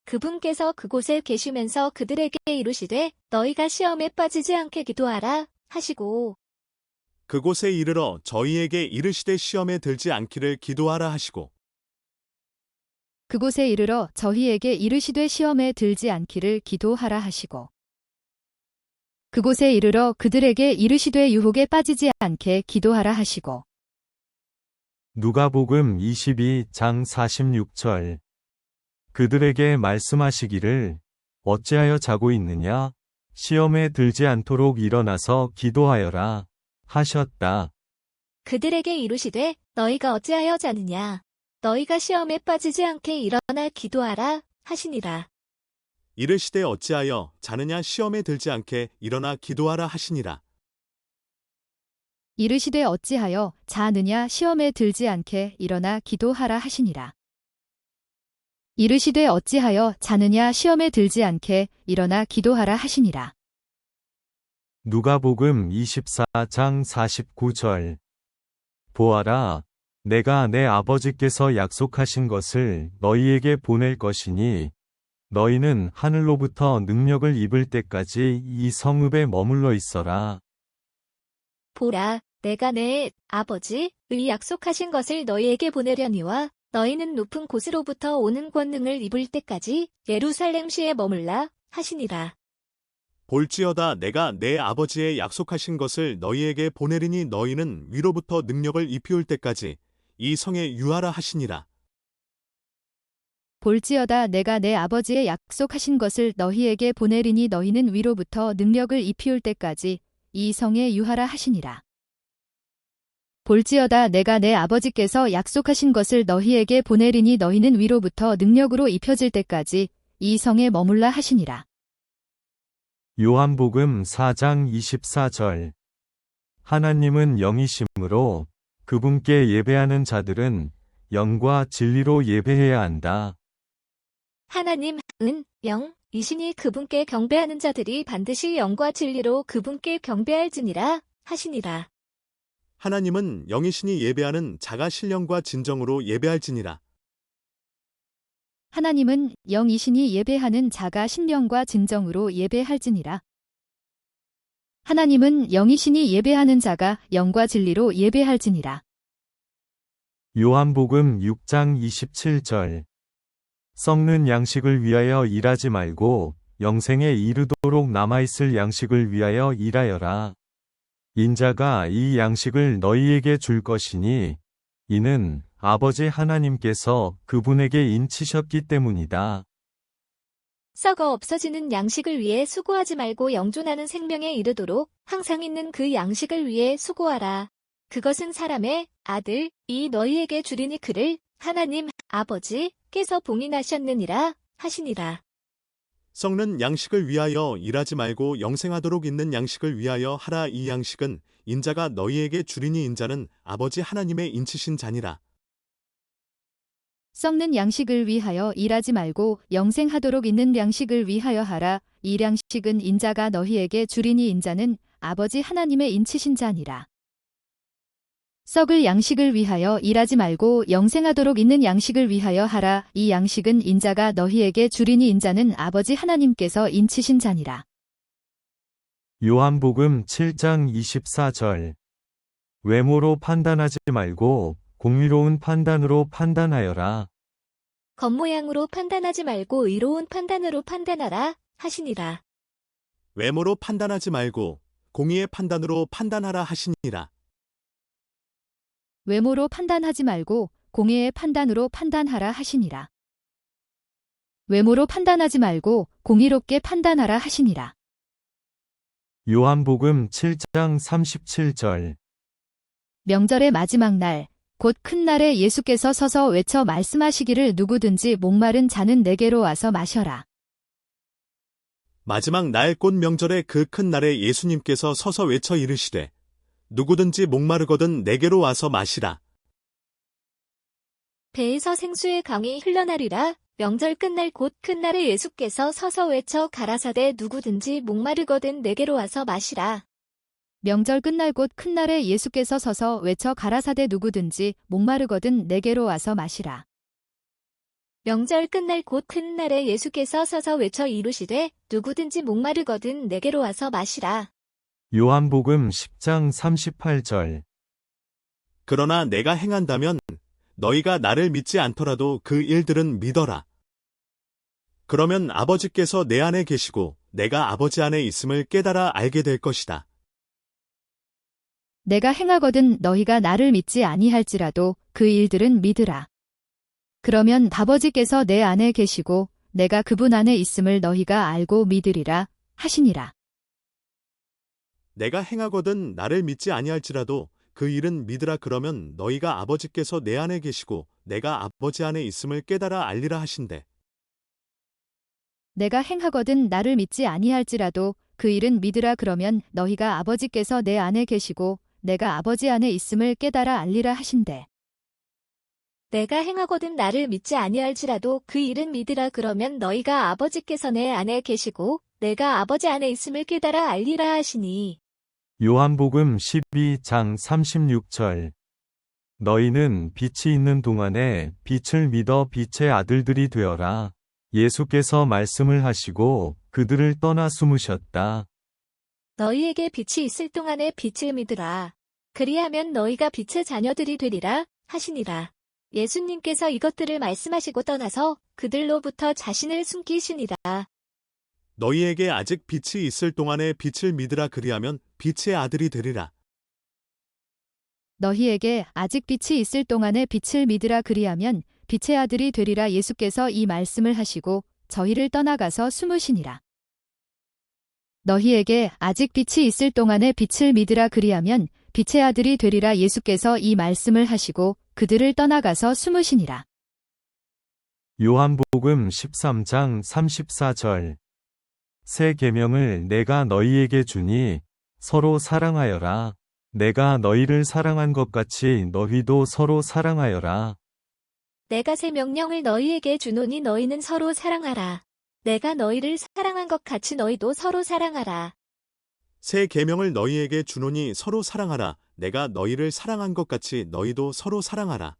그분께서 그곳에 계시면서 그들에게 이르시되 너희가 시험에 빠지지 않게 기도하라 하시고 그곳에 이르러 저희에게 이르시되 시험에 들지 않기를 기도하라 하시고 그곳에 이르러 저희에게 이르시되 시험에 들지 않기를 기도하라 하시고 그곳에 이르러 그들에게 이르시되 유혹에 빠지지 않게 기도하라 하시고 누가복음 22장 46절 그들에게 말씀하시기를 어찌하여 자고 있느냐 시험에 들지 않도록 일어나서 기도하여라 하셨다. 그들에게 이르시되 너희가 어찌하여 자느냐 너희가 시험에 빠지지 않게 일어나 기도하라 하시니라. 이르시되 어찌하여 자느냐 시험에 들지 않게 일어나 기도하라 하시니라. 이르시되 어찌하여 자느냐 시험에 들지 않게 일어나 기도하라 하시니라. 이르시되 어찌하여 자느냐 시험에 들지 않게 일어나 기도하라 하시니라. 누가복음 24장 49절 보아라 내가 내 아버지께서 약속하신 것을 너희에게 보낼 것이니 너희는 하늘로부터 능력을 입을 때까지 이 성읍에 머물러 있어라. 보라 내가 내 아버지의 약속하신 것을 너희에게 보내려니와 너희는 높은 곳으로부터 오는 권능을 입을 때까지 예루살렘시에 머물라 하시니라. 볼지어다 내가 내 아버지의 약속하신 것을 너희에게 보내리니 너희는 위로부터 능력을 입히울 때까지 이 성에 유하라 하시니라. 볼지어다 내가 내 아버지의 약속하신 것을 너희에게 보내리니 너희는 위로부터 능력을 입히울 때까지 이 성에 유하라 하시니라. 볼지어다 내가 내 아버지께서 약속하신 것을 너희에게 보내리니 너희는 위로부터 능력으로 입혀질 때까지 이 성에 머물라 하시니라. 요한복음 4장 24절 하나님은 영이심으로 그분께 예배하는 자들은 영과 진리로 예배해야 한다. 하나님은 영이시니 그분께 경배하는 자들이 반드시 영과 진리로 그분께 경배할지니라 하시니라. 하나님은 영이시니 예배하는 자가 신령과 진정으로 예배할지니라. 하나님은 영이시니 예배하는 자가 신령과 진정으로 예배할지니라. 하나님은 영이시니 예배하는 자가 영과 진리로 예배할지니라. 요한복음 6장 27절 썩는 양식을 위하여 일하지 말고 영생에 이르도록 남아있을 양식을 위하여 일하여라. 인자가 이 양식을 너희에게 줄 것이니 이는 아버지 하나님께서 그분에게 인치셨기 때문이다. 썩어 없어지는 양식을 위해 수고하지 말고 영존하는 생명에 이르도록 항상 있는 그 양식을 위해 수고하라. 그것은 사람의 아들이 너희에게 주리니 그를 하나님 아버지께서 봉인하셨느니라 하시니라. 썩는 양식을 위하여 일하지 말고 영생하도록 있는 양식을 위하여 하라. 이 양식은 인자가 너희에게 주리니 인자는 아버지 하나님의 인치신 자니라. 썩는 양식을 위하여 일하지 말고 영생하도록 있는 양식을 위하여 하라. 이 양식은 인자가 너희에게 주리니 인자는 아버지 하나님의 인치신 자니라. 썩을 양식을 위하여 일하지 말고 영생하도록 있는 양식을 위하여 하라. 이 양식은 인자가 너희에게 주리니 인자는 아버지 하나님께서 인치신 자니라. 요한복음 7장 24절. 외모로 판단하지 말고 공의로운 판단으로 판단하여라. 겉모양으로 판단하지 말고 의로운 판단으로 판단하라 하시니라. 외모로 판단하지 말고 공의의 판단으로 판단하라 하시니라. 외모로 판단하지 말고 공의의 판단으로 판단하라 하시니라. 외모로 판단하지 말고 공의롭게 판단하라 하시니라. 요한복음 7장 37절. 명절의 마지막 날, 곧 큰 날에 예수께서 서서 외쳐 말씀하시기를 누구든지 목마른 자는 내게로 와서 마셔라. 마지막 날 곧 명절의 그 큰 날에 예수님께서 서서 외쳐 이르시되 누구든지 목마르거든 내게로 와서 마시라. 배에서 생수의 강이 흘러나리라. 명절 끝날 곧 큰 날에 예수께서 서서 외쳐 가라사대 누구든지 목마르거든 내게로 와서 마시라. 명절 끝날 곧 큰 날에 예수께서 서서 외쳐 가라사대 누구든지 목마르거든 내게로 와서 마시라. 명절 끝날 곧 큰 날에 예수께서 서서 외쳐 이르시되 누구든지 목마르거든 내게로 와서 마시라. 요한복음 10장 38절. 그러나 내가 행한다면 너희가 나를 믿지 않더라도 그 일들은 믿어라. 그러면 아버지께서 내 안에 계시고 내가 아버지 안에 있음을 깨달아 알게 될 것이다. 내가 행하거든 너희가 나를 믿지 아니할지라도 그 일들은 믿으라. 그러면 아버지께서 내 안에 계시고 내가 그분 안에 있음을 너희가 알고 믿으리라 하시니라. 내가 행하거든 나를 믿지 아니할지라도 그 일은 믿으라. 그러면 너희가 아버지께서 내 안에 계시고 내가 아버지 안에 있음을 깨달아 알리라 하신대. 내가 행하거든 나를 믿지 아니할지라도 그 일은 믿으라. 그러면 너희가 아버지께서 내 안에 계시고 내가 아버지 안에 있음을 깨달아 알리라 하신대. 내가 행하거든 나를 믿지 아니할지라도 그 일은 믿으라. 그러면 너희가 아버지께서 내 안에 계시고 내가 아버지 안에 있음을 깨달아 알리라 하시니. 요한복음 12장 36절. 너희는 빛이 있는 동안에 빛을 믿어 빛의 아들들이 되어라. 예수께서 말씀을 하시고 그들을 떠나 숨으셨다. 너희에게 빛이 있을 동안에 빛을 믿으라. 그리하면 너희가 빛의 자녀들이 되리라 하시니라. 예수님께서 이것들을 말씀하시고 떠나서 그들로부터 자신을 숨기시니라. 너희에게 아직 빛이 있을 동안에 빛을 믿으라. 그리하면 빛의 아들이 되리라. 너희에게 아직 빛이 있을 동안에 빛을 믿으라. 그리하면 빛의 아들이 되리라. 예수께서 이 말씀을 하시고 저희를 떠나가서 숨으시니라. 너희에게 아직 빛이 있을 동안에 빛을 믿으라. 그리하면 빛의 아들이 되리라. 예수께서 이 말씀을 하시고 그들을 떠나가서 숨으시니라. 요한복음 13장 34절. 새 계명을 내가 너희에게 주니 서로 사랑하여라. 내가 너희를 사랑한 것 같이 너희도 서로 사랑하여라. 내가 새 명령을 너희에게 주노니 너희는 서로 사랑하라. 내가 너희를 사랑한 것 같이 너희도 서로 사랑하라. 새 계명을 너희에게 주노니 서로 사랑하라. 내가 너희를 사랑한 것 같이 너희도 서로 사랑하라.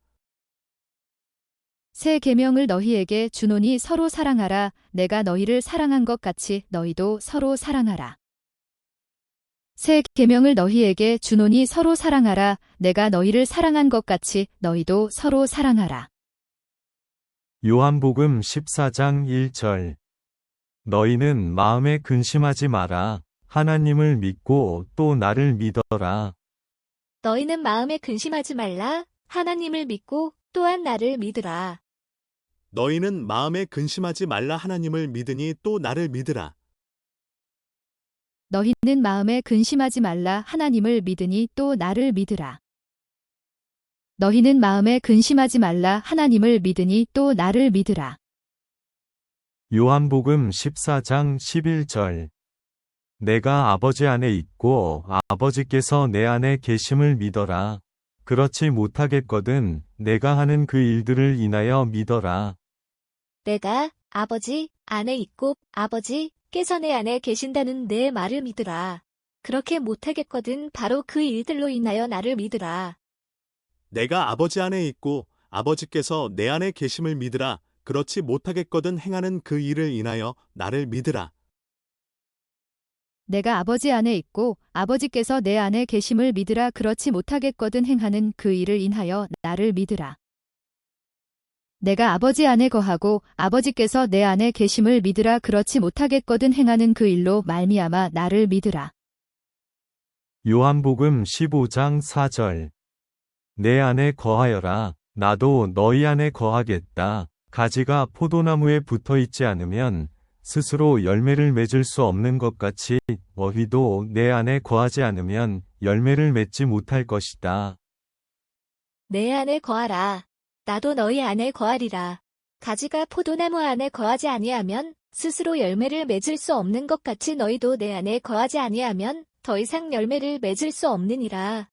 새 계명을 너희에게 주노니 서로 사랑하라. 내가 너희를 사랑한 것 같이 너희도 서로 사랑하라. 새 계명을 너희에게 주노니 서로 사랑하라. 내가 너희를 사랑한 것 같이 너희도 서로 사랑하라. 요한복음 14장 1절. 너희는 마음에 근심하지 마라. 하나님을 믿고 또 나를 믿어라. 너희는 마음에 근심하지 말라. 하나님을 믿고 또한 나를 믿으라. 너희는 마음에 근심하지 말라. 하나님을 믿으니 또 나를 믿으라. 너희는 마음에 근심하지 말라. 하나님을 믿으니 또 나를 믿으라. 너희는 마음에 근심하지 말라. 하나님을 믿으니 또 나를 믿으라. 요한복음 14장 11절. 내가 아버지 안에 있고 아버지께서 내 안에 계심을 믿어라. 그렇지 못하겠거든 내가 하는 그 일들을 인하여 믿어라. 내가 아버지 안에 있고 아버지께서 내 안에 계신다는 내 말을 믿으라. 그렇게 못하겠거든 바로 그 일들로 인하여 나를 믿으라. 내가 아버지 안에 있고 아버지께서 내 안에 계심을 믿으라. 그렇지 못하겠거든 행하는 그 일을 인하여 나를 믿으라. 내가 아버지 안에 있고 아버지께서 내 안에 계심을 믿으라. 그렇지 못하겠거든 행하는 그 일을 인하여 나를 믿으라. 내가 아버지 안에 거하고 아버지께서 내 안에 계심을 믿으라. 그렇지 못하겠거든 행하는 그 일로 말미암아 나를 믿으라. 요한복음 15장 4절. 내 안에 거하여라. 나도 너희 안에 거하겠다. 가지가 포도나무에 붙어 있지 않으면 스스로 열매를 맺을 수 없는 것 같이 너희도 내 안에 거하지 않으면 열매를 맺지 못할 것이다. 내 안에 거하라. 나도 너희 안에 거하리라. 가지가 포도나무 안에 거하지 아니하면 스스로 열매를 맺을 수 없는 것 같이 너희도 내 안에 거하지 아니하면 더 이상 열매를 맺을 수 없느니라.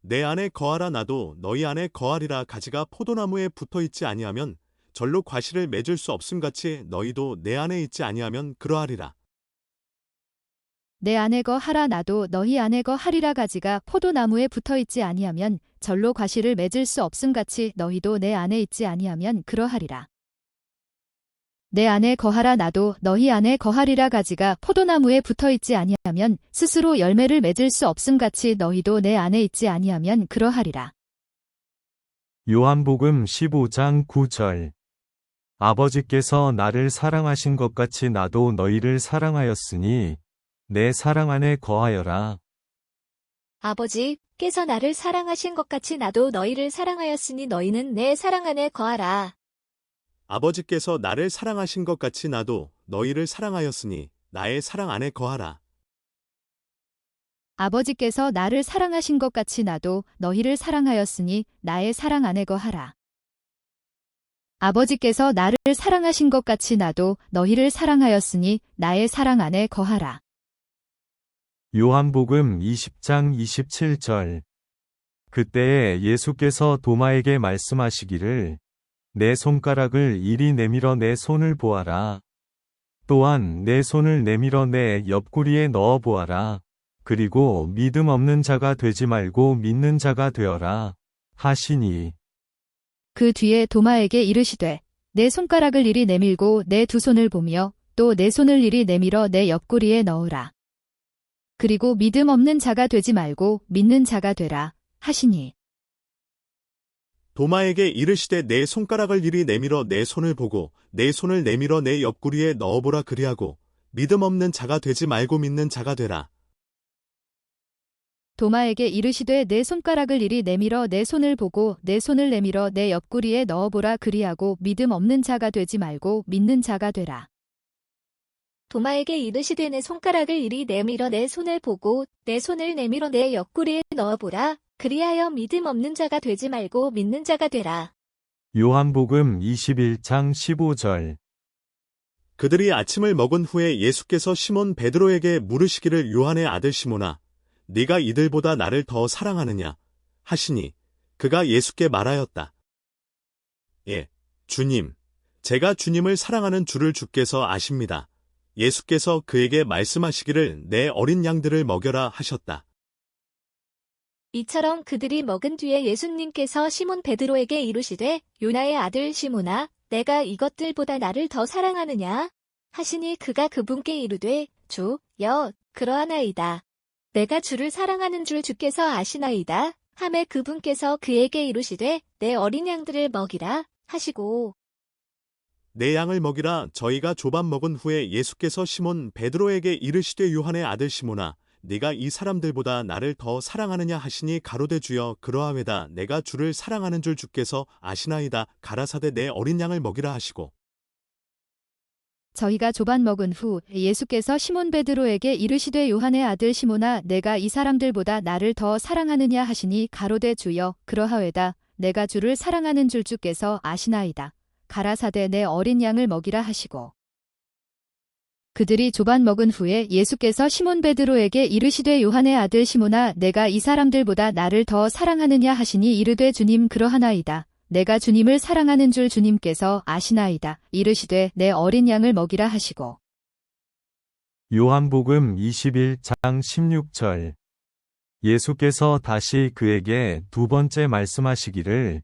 내 안에 거하라. 나도 너희 안에 거하리라. 가지가 포도나무에 붙어 있지 아니하면 절로 과실을 맺을 수 없음같이 너희도 내 안에 있지 아니하면 그러하리라. 내 안에 거하라. 나도 너희 안에 거하리라. 가지가 포도나무에 붙어 있지 아니하면 절로 과실을 맺을 수 없음같이 너희도 내 안에 있지 아니하면 그러하리라. 내 안에 거하라. 나도 너희 안에 거하리라. 가지가 포도나무에 붙어 있지 아니하면 스스로 열매를 맺을 수 없음같이 너희도 내 안에 있지 아니하면 그러하리라. 요한복음 15장 9절. 아버지께서 나를 사랑하신 것 같이 나도 너희를 사랑하였으니 내 사랑 안에 거하여라. 아버지께서 나를 사랑하신 것 같이 나도 너희를 사랑하였으니 너희는 내 사랑 안에 거하라. 아버지께서 나를 사랑하신 것 같이 나도 너희를 사랑하였으니 나의 사랑 안에 거하라. 아버지께서 나를 사랑하신 것 같이 나도 너희를 사랑하였으니 나의 사랑 안에 거하라. 아버지께서 나를 사랑하신 것 같이 나도 너희를 사랑하였으니 나의 사랑 안에 거하라. 요한복음 20장 27절. 그때에 예수께서 도마에게 말씀하시기를 내 손가락을 이리 내밀어 내 손을 보아라. 또한 내 손을 내밀어 내 옆구리에 넣어 보아라. 그리고 믿음 없는 자가 되지 말고 믿는 자가 되어라. 하시니. 그 뒤에 도마에게 이르시되 내 손가락을 이리 내밀고 내 두 손을 보며 또 내 손을 이리 내밀어 내 옆구리에 넣으라. 그리고 믿음 없는 자가 되지 말고 믿는 자가 되라. 하시니. 도마에게 이르시되 내 손가락을 이리 내밀어 내 손을 보고 내 손을 내밀어 내 옆구리에 넣어보라. 그리하고 믿음 없는 자가 되지 말고 믿는 자가 되라. 도마에게 이르시되 내 손가락을 이리 내밀어 내 손을 보고 내 손을 내밀어 내 옆구리에 넣어보라. 그리하고 믿음 없는 자가 되지 말고 믿는 자가 되라. 도마에게 이르시되 내 손가락을 이리 내밀어 내 손을 보고 내 손을 내밀어 내 옆구리에 넣어보라. 그리하여 믿음 없는 자가 되지 말고 믿는 자가 되라. 요한복음 21장 15절. 그들이 아침을 먹은 후에 예수께서 시몬 베드로에게 물으시기를 요한의 아들 시몬아 네가 이들보다 나를 더 사랑하느냐 하시니 그가 예수께 말하였다. 예, 주님, 제가 주님을 사랑하는 줄을 주께서 아십니다. 예수께서 그에게 말씀하시기를 내 어린 양들을 먹여라 하셨다. 이처럼 그들이 먹은 뒤에 예수님께서 시몬 베드로에게 이르시되 요나의 아들 시몬아 내가 이것들보다 나를 더 사랑하느냐 하시니 그가 그분께 이르되 주여 그러하나이다. 내가 주를 사랑하는 줄 주께서 아시나이다. 하매 그분께서 그에게 이르시되 내 어린 양들을 먹이라 하시고 내 양을 먹이라. 저희가 조반 먹은 후에 예수께서 시몬 베드로에게 이르시되 요한의 아들 시몬아 네가 이 사람들보다 나를 더 사랑하느냐 하시니 가로되 주여 그러하외다. 내가 주를 사랑하는 줄 주께서 아시나이다. 가라사대 내 어린 양을 먹이라 하시고 저희가 조반 먹은 후 예수께서 시몬 베드로에게 이르시되 요한의 아들 시몬아 내가 이 사람들보다 나를 더 사랑하느냐 하시니 가로되 주여 그러하외다. 내가 주를 사랑하는 줄 주께서 아시나이다. 가라사대 내 어린 양을 먹이라 하시고. 그들이 조반 먹은 후에 예수께서 시몬 베드로에게 이르시되 요한의 아들 시몬아 내가 이 사람들보다 나를 더 사랑하느냐 하시니 이르되 주님 그러하나이다. 내가 주님을 사랑하는 줄 주님께서 아시나이다. 이르시되 내 어린 양을 먹이라 하시고. 요한복음 21장 16절. 예수께서 다시 그에게 두 번째 말씀하시기를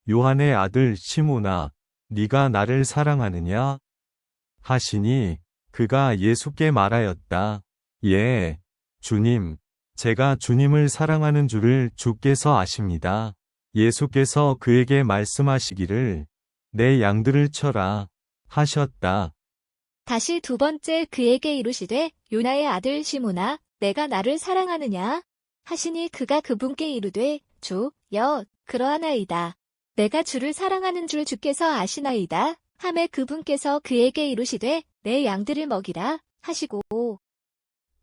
요한의 아들 시몬아 네가 나를 사랑하느냐 하시니 그가 예수께 말하였다. 예, 주님, 제가 주님을 사랑하는 줄을 주께서 아십니다. 예수께서 그에게 말씀하시기를 내 양들을 쳐라 하셨다. 다시 두 번째 그에게 이르시되 요나의 아들 시몬아 내가 나를 사랑하느냐 하시니 그가 그분께 이르되 주여 그러하나이다. 내가 주를 사랑하는 줄 주께서 아시나이다. 하매 그분께서 그에게 이르시되 내 양들을 먹이라 하시고.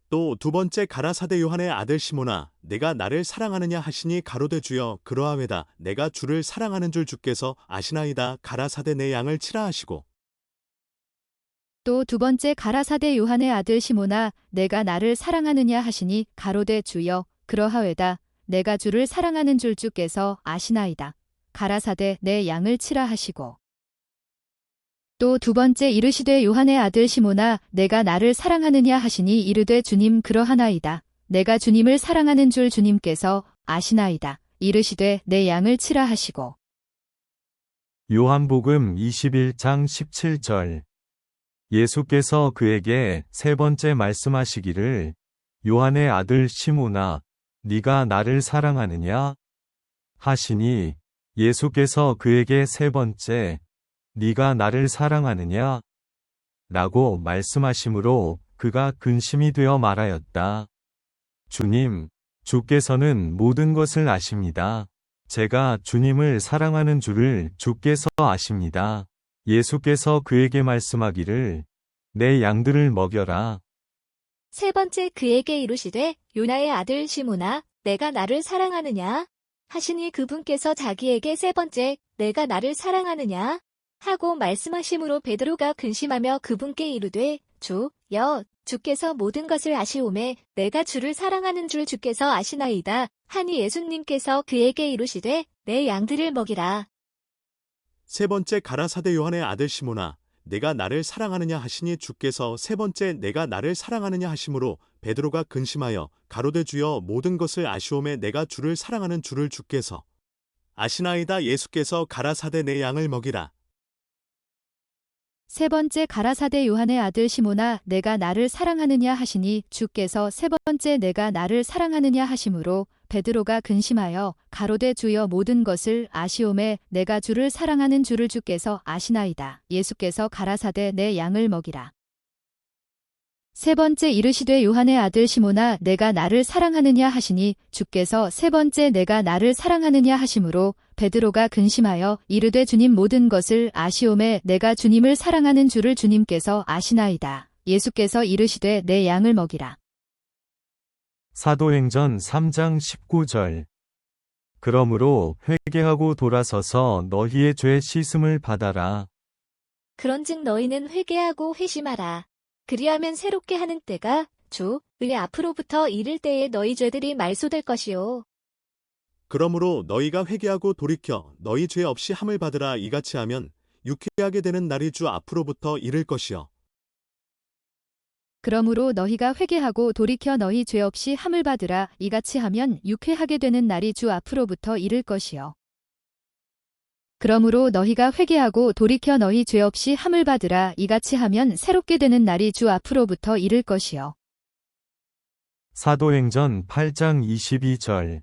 또 두 번째 가라사대 요한의 아들 시몬아 내가 나를 사랑하느냐 하시니 가로되 주여 그러하외다. 내가 주를 사랑하는 줄 주께서 아시나이다. 가라사대 내 양을 치라 하시고. 또 두 번째 가라사대 요한의 아들 시몬아 내가 나를 사랑하느냐 하시니 가로되 주여 그러하외다. 내가 주를 사랑하는 줄 주께서 아시나이다. 가라사대 내 양을 치라 하시고. 또 두 번째 이르시되 요한의 아들 시몬아 내가 나를 사랑하느냐 하시니 이르되 주님 그러하나이다. 내가 주님을 사랑하는 줄 주님께서 아시나이다. 이르시되 내 양을 치라 하시고. 요한복음 21장 17절. 예수께서 그에게 세 번째 말씀하시기를 요한의 아들 시몬아 네가 나를 사랑하느냐 하시니 예수께서 그에게 세 번째 네가 나를 사랑하느냐 라고 말씀하심으로 그가 근심이 되어 말하였다. 주님, 주께서는 모든 것을 아십니다. 제가 주님을 사랑하는 줄을 주께서 아십니다. 예수께서 그에게 말씀하기를 내 양들을 먹여라. 세 번째 그에게 이르시되 요나의 아들 시몬아 내가 나를 사랑하느냐 하시니 그분께서 자기에게 세 번째 내가 나를 사랑하느냐 하고 말씀하심으로 베드로가 근심하며 그분께 이르되 주여 주께서 모든 것을 아시오매 내가 주를 사랑하는 줄 주께서 아시나이다. 하니 예수님께서 그에게 이르시되 내 양들을 먹이라. 세 번째 가라사대 요한의 아들 시몬아 내가 나를 사랑하느냐 하시니 주께서 세 번째 내가 나를 사랑하느냐 하심으로 베드로가 근심하여 가로되 주여 모든 것을 아시오매 내가 주를 사랑하는 줄을 주께서 아시나이다. 예수께서 가라사대 내 양을 먹이라. 세 번째 가라사대 요한의 아들 시몬아 내가 나를 사랑하느냐 하시니 주께서 세 번째 내가 나를 사랑하느냐 하심으로 베드로가 근심하여 가로되 주여 모든 것을 아시오매 내가 주를 사랑하는 줄을 주께서 아시나이다. 예수께서 가라사대 내 양을 먹이라. 세 번째 이르시되 요한의 아들 시몬아 내가 나를 사랑하느냐 하시니 주께서 세 번째 내가 나를 사랑하느냐 하심으로 베드로가 근심하여 이르되 주님 모든 것을 아시오매 내가 주님을 사랑하는 줄을 주님께서 아시나이다. 예수께서 이르시되 내 양을 먹이라. 사도행전 3장 19절. 그러므로 회개하고 돌아서서 너희의 죄 씻음을 받아라. 그런즉 너희는 회개하고 회심하라. 그리하면 새롭게 하는 때가 주의 앞으로부터 이를 때에 너희 죄들이 말소될 것이요. 그러므로 너희가 회개하고 돌이켜 너희 죄 없이 함을 받으라. 이같이 하면 유쾌하게 되는 날이 주 앞으로부터 이를 것이요. 그러므로 너희가 회개하고 돌이켜 너희 죄 없이 함을 받으라. 이같이 하면 유쾌하게 되는 날이 주 앞으로부터 이를 것이요. 그러므로 너희가 회개하고 돌이켜 너희 죄 없이 함을 받으라. 이같이 하면 새롭게 되는 날이 주 앞으로부터 이를 것이요. 사도행전 8장 22절.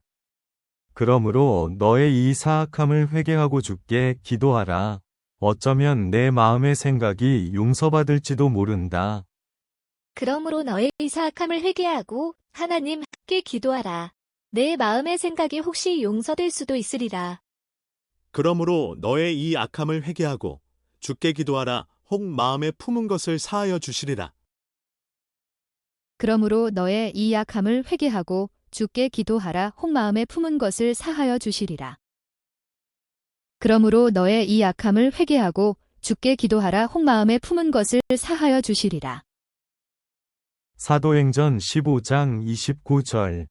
그러므로 너의 이 사악함을 회개하고 주께 기도하라. 어쩌면 내 마음의 생각이 용서받을지도 모른다. 그러므로 너의 사악함을 회개하고 하나님께 기도하라. 내 마음의 생각이 혹시 용서될 수도 있으리라. 그러므로 너의 이 악함을 회개하고 주께 기도하라. 혹 마음에 품은 것을 사하여 주시리라. 그러므로 너의 이 약함을 회개하고 주께 기도하라. 혹 마음에 품은 것을 사하여 주시리라. 그러므로 너의 이 약함을 회개하고 주께 기도하라. 혹 마음에 품은 것을 사하여 주시리라. 사도행전 15장 29절.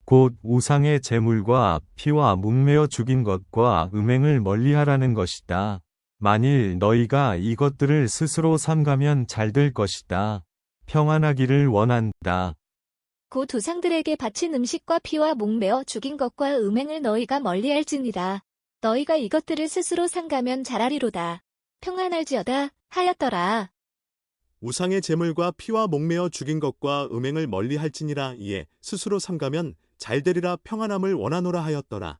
곧 우상의 제물과 피와 목매어 죽인 것과 음행을 멀리하라는 것이다. 만일 너희가 이것들을 스스로 삼가면 잘 될 것이다. 평안하기를 원한다. 곧 우상들에게 바친 음식과 피와 목매어 죽인 것과 음행을 너희가 멀리할지니라. 너희가 이것들을 스스로 삼가면 잘하리로다. 평안할지어다 하였더라. 우상의 제물과 피와 목매어 죽인 것과 음행을 멀리할지니라. 이에 스스로 삼가면 잘되리라 평안함을 원하노라 하였더라.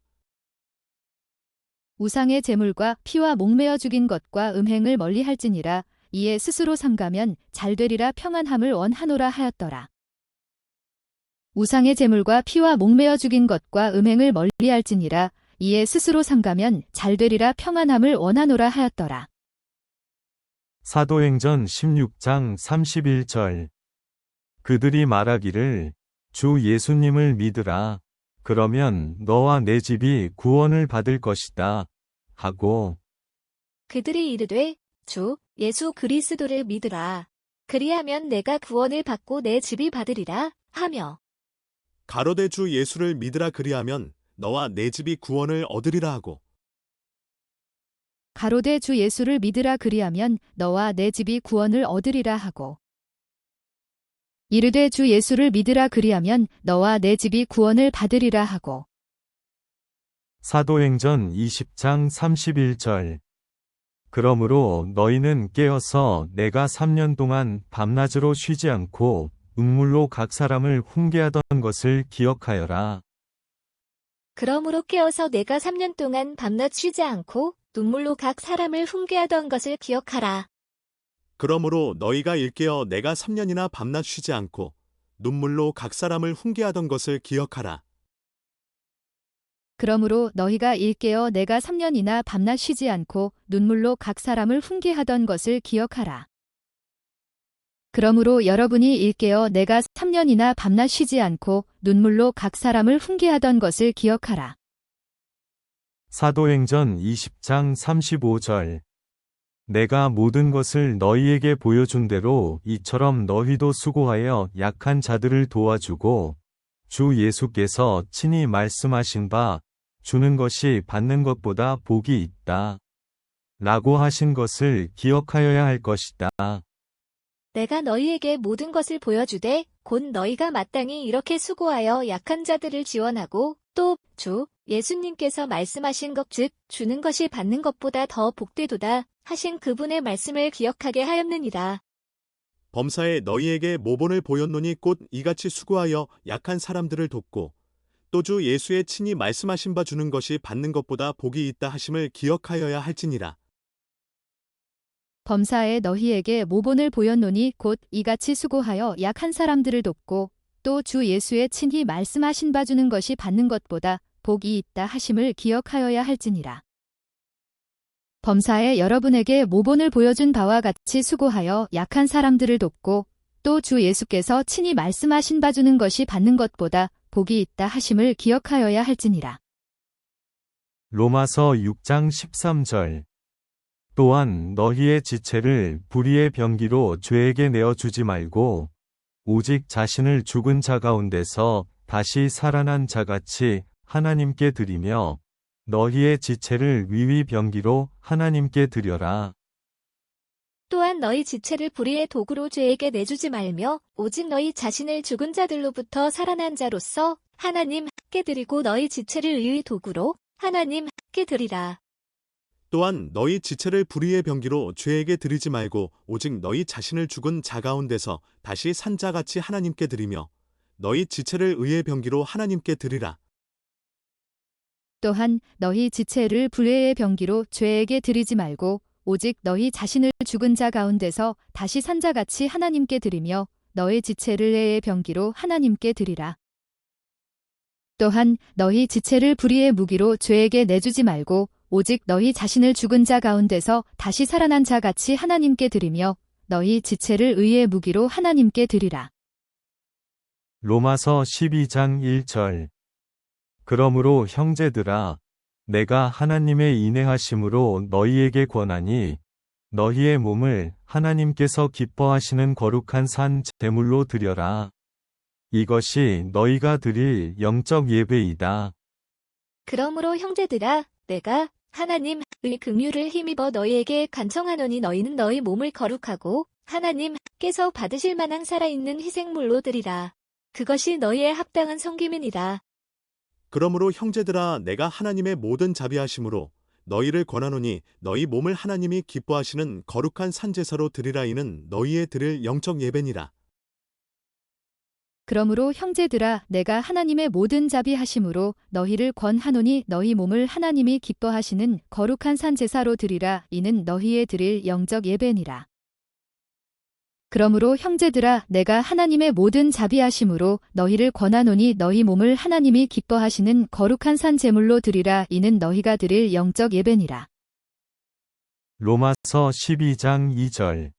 우상의 제물과 피와 목매어 죽인 것과 음행을 멀리할지니라. 이에 스스로 삼가면 잘되리라 평안함을 원하노라 하였더라. 우상의 제물과 피와 목매어 죽인 것과 음행을 멀리할지니라. 이에 스스로 삼가면 잘되리라 평안함을 원하노라 하였더라. 사도행전 16장 31절. 그들이 말하기를 주 예수님을 믿으라. 그러면 너와 내 집이 구원을 받을 것이다. 하고 그들이 이르되 주 예수 그리스도를 믿으라. 그리하면 내가 구원을 받고 내 집이 받으리라 하며 가로되 주 예수를 믿으라. 그리하면 너와 내 집이 구원을 얻으리라 하고 가로되 주 예수를 믿으라. 그리하면 너와 내 집이 구원을 얻으리라 하고 이르되 주 예수를 믿으라. 그리하면 너와 내 집이 구원을 받으리라 하고 사도행전 20장 31절. 그러므로 너희는 깨어서 내가 3년 동안 밤낮으로 쉬지 않고 눈물로 각 사람을 훈계하던 것을 기억하여라. 그러므로 깨어서 내가 3년 동안 밤낮 쉬지 않고 눈물로 각 사람을 훈계하던 것을 기억하라. 그러므로 너희가 일깨어 내가 3년이나 밤낮 쉬지 않고 눈물로 각 사람을 훈계하던 것을 기억하라. 그러므로 너희가 일깨어 내가 3년이나 밤낮 쉬지 않고 눈물로 각 사람을 훈계하던 것을 기억하라. 그러므로 여러분이 일깨어 내가 3년이나 밤낮 쉬지 않고 눈물로 각 사람을 훈계하던 것을 기억하라. 사도행전 20장 35절. 내가 모든 것을 너희에게 보여준 대로 이처럼 너희도 수고하여 약한 자들을 도와주고 주 예수께서 친히 말씀하신 바 주는 것이 받는 것보다 복이 있다. 라고 하신 것을 기억하여야 할 것이다. 내가 너희에게 모든 것을 보여주되 곧 너희가 마땅히 이렇게 수고하여 약한 자들을 지원하고 또 주 예수님께서 말씀하신 것 즉 주는 것이 받는 것보다 더 복되도다 하신 그분의 말씀을 기억하게 하였느니라. 범사에 너희에게 모본을 보였노니 곧 이같이 수고하여 약한 사람들을 돕고 또 주 예수의 친히 말씀하신 바 주는 것이 받는 것보다 복이 있다 하심을 기억하여야 할지니라. 범사에 너희에게 모본을 보였노니 곧 이같이 수고하여 약한 사람들을 돕고 또 주 예수의 친히 말씀하신 바 주는 것이 받는 것보다 복이 있다 하심을 기억하여야 할지니라. 범사에 여러분에게 모본을 보여준 바와 같이 수고하여 약한 사람들을 돕고 또 주 예수께서 친히 말씀하신 바 주는 것이 받는 것보다 복이 있다 하심을 기억하여야 할지니라. 로마서 6장 13절. 또한 너희의 지체를 불의의 병기로 죄에게 내어주지 말고 오직 자신을 죽은 자 가운데서 다시 살아난 자같이 하나님께 드리며 너희의 지체를 위위 병기로 하나님께 드려라. 또한 너희 지체를 불의의 도구로 죄에게 내주지 말며 오직 너희 자신을 죽은 자들로부터 살아난 자로서 하나님 께 드리고 너희 지체를 의의 도구로 하나님 께 드리라. 또한 너희 지체를 불의의 병기로 죄에게 드리지 말고 오직 너희 자신을 죽은 자 가운데서 다시 산 자같이 하나님께 드리며 너희 지체를 의의 병기로 하나님께 드리라. 또한 너희 지체를 불의의 병기로 죄에게 드리지 말고 오직 너희 자신을 죽은 자 가운데서 다시 산 자같이 하나님께 드리며 너희 지체를 의의 병기로 하나님께 드리라. 또한 너희 지체를 불의의 무기로 죄에게 내주지 말고 오직 너희 자신을 죽은 자 가운데서 다시 살아난 자 같이 하나님께 드리며 너희 지체를 의의 무기로 하나님께 드리라. 로마서 12장 1절. 그러므로 형제들아, 내가 하나님의 인내하심으로 너희에게 권하니 너희의 몸을 하나님께서 기뻐하시는 거룩한 산 제물로 드려라. 이것이 너희가 드릴 영적 예배이다. 그러므로 형제들아, 내가 하나님의 긍휼을 힘입어 너희에게 간청하노니 너희는 너희 몸을 거룩하고 하나님께서 받으실 만한 살아있는 희생물로 드리라. 그것이 너희의 합당한 섬김이니라. 그러므로 형제들아, 내가 하나님의 모든 자비하심으로 너희를 권하노니 너희 몸을 하나님이 기뻐하시는 거룩한 산제사로 드리라. 이는 너희의 드릴 영적 예배니라. 그러므로 형제들아, 내가 하나님의 모든 자비하심으로 너희를 권하노니 너희 몸을 하나님이 기뻐하시는 거룩한 산 제사로 드리라. 이는 너희의 드릴 영적 예배니라. 그러므로 형제들아, 내가 하나님의 모든 자비하심으로 너희를 권하노니 너희 몸을 하나님이 기뻐하시는 거룩한 산 제물로 드리라. 이는 너희가 드릴 영적 예배니라. 로마서 12장 2절.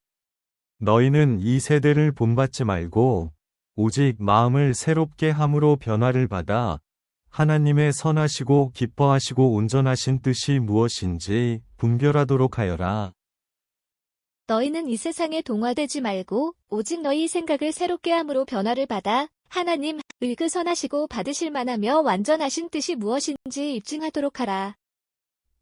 너희는 이 세대를 본받지 말고 오직 마음을 새롭게 함으로 변화를 받아 하나님의 선하시고 기뻐하시고 온전하신 뜻이 무엇인지 분별하도록 하여라. 너희는 이 세상에 동화되지 말고 오직 너희 생각을 새롭게 함으로 변화를 받아 하나님의 그 선하시고 받으실 만하며 완전하신 뜻이 무엇인지 입증하도록 하라.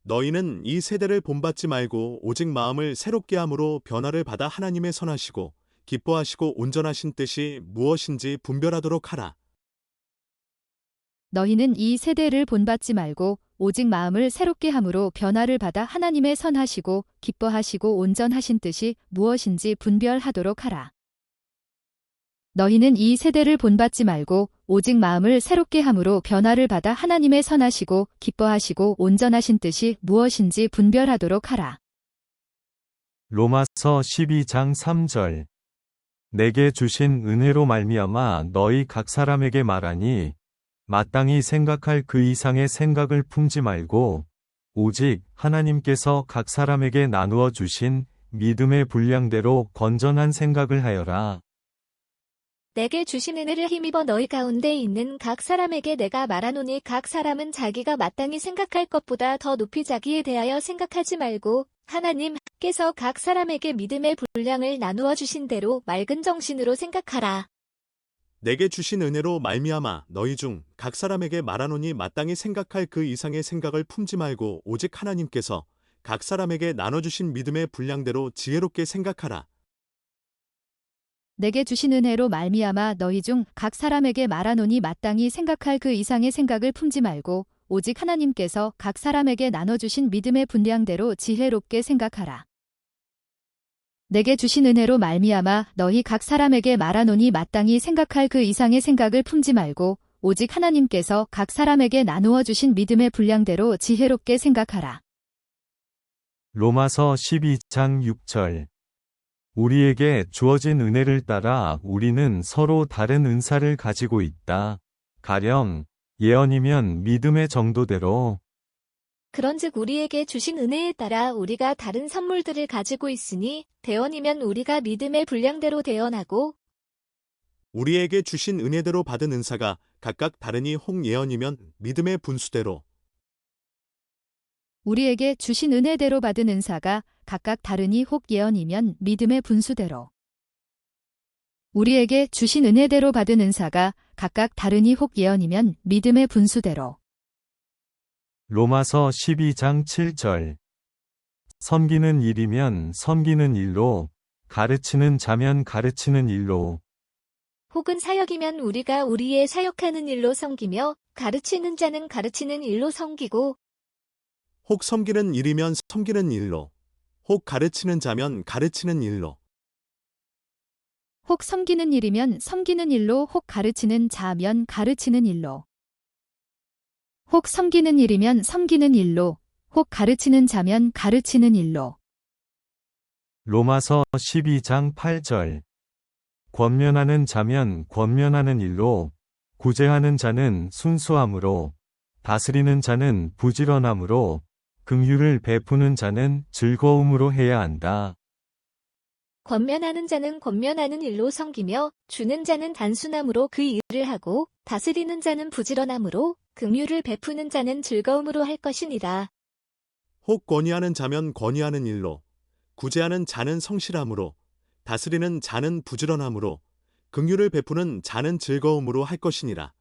너희는 이 세대를 본받지 말고 오직 마음을 새롭게 함으로 변화를 받아 하나님의 선하시고 기뻐하시고 온전하신 뜻이 무엇인지 분별하도록 하라. 너희는 이 세대를 본받지 말고 오직 마음을 새롭게 함으로 변화를 받아 하나님의 선하시고 기뻐하시고 온전하신 뜻이 무엇인지 분별하도록 하라. 너희는 이 세대를 본받지 말고 오직 마음을 새롭게 함으로 변화를 받아 하나님의 선하시고 기뻐하시고 온전하신 뜻이 무엇인지 분별하도록 하라. 로마서 12장 3절. 내게 주신 은혜로 말미암아 너희 각 사람에게 말하니 마땅히 생각할 그 이상의 생각을 품지 말고 오직 하나님께서 각 사람에게 나누어 주신 믿음의 분량대로 건전한 생각을 하여라. 내게 주신 은혜를 힘입어 너희 가운데 있는 각 사람에게 내가 말하노니 각 사람은 자기가 마땅히 생각할 것보다 더 높이 자기에 대하여 생각하지 말고 하나님께서 각 사람에게 믿음의 분량을 나누어 주신 대로 맑은 정신으로 생각하라. 내게 주신 은혜로 말미암아 너희 중 각 사람에게 말하노니 마땅히 생각할 그 이상의 생각을 품지 말고 오직 하나님께서 각 사람에게 나눠주신 믿음의 분량대로 지혜롭게 생각하라. 내게 주신 은혜로 말미암아 너희 중 각 사람에게 말하노니 마땅히 생각할 그 이상의 생각을 품지 말고 오직 하나님께서 각 사람에게 나눠주신 믿음의 분량대로 지혜롭게 생각하라. 내게 주신 은혜로 말미암아 너희 각 사람에게 말하노니 마땅히 생각할 그 이상의 생각을 품지 말고 오직 하나님께서 각 사람에게 나누어 주신 믿음의 분량대로 지혜롭게 생각하라. 로마서 12장 6절. 우리에게 주어진 은혜를 따라 우리는 서로 다른 은사를 가지고 있다. 가령 예언이면 믿음의 정도대로, 그런즉 우리에게 주신 은혜에 따라 우리가 다른 선물들을 가지고 있으니 대언이면 우리가 믿음의 분량대로 대언하고 우리에게 주신 은혜대로 받은 은사가 각각 다르니 혹 예언이면 믿음의 분수대로, 우리에게 주신 은혜대로 받은 은사가 각각 다르니 혹 예언이면 믿음의 분수대로. 우리에게 주신 은혜대로 받은 은사가 각각 다르니 혹 예언이면 믿음의 분수대로. 로마서 12장 7절. 섬기는 일이면 섬기는 일로, 가르치는 자면 가르치는 일로, 혹은 사역이면 우리가 우리의 사역하는 일로 섬기며 가르치는 자는 가르치는 일로 섬기고 혹 섬기는 일이면 섬기는 일로, 혹 가르치는 자면 가르치는 일로, 혹 섬기는 일이면 섬기는 일로 혹 가르치는 자면 가르치는 일로. 혹 섬기는 일이면 섬기는 일로, 혹 가르치는 자면 가르치는 일로. 로마서 12장 8절. 권면하는 자면 권면하는 일로, 구제하는 자는 순수함으로, 다스리는 자는 부지런함으로, 긍휼을 베푸는 자는 즐거움으로 해야 한다. 권면하는 자는 권면하는 일로 섬기며 주는 자는 단순함으로 그 일을 하고 다스리는 자는 부지런함으로 긍휼을 베푸는 자는 즐거움으로 할 것이니라. 혹 권위하는 자면 권위하는 일로, 구제하는 자는 성실함으로, 다스리는 자는 부지런함으로, 긍휼을 베푸는 자는 즐거움으로 할 것이니라.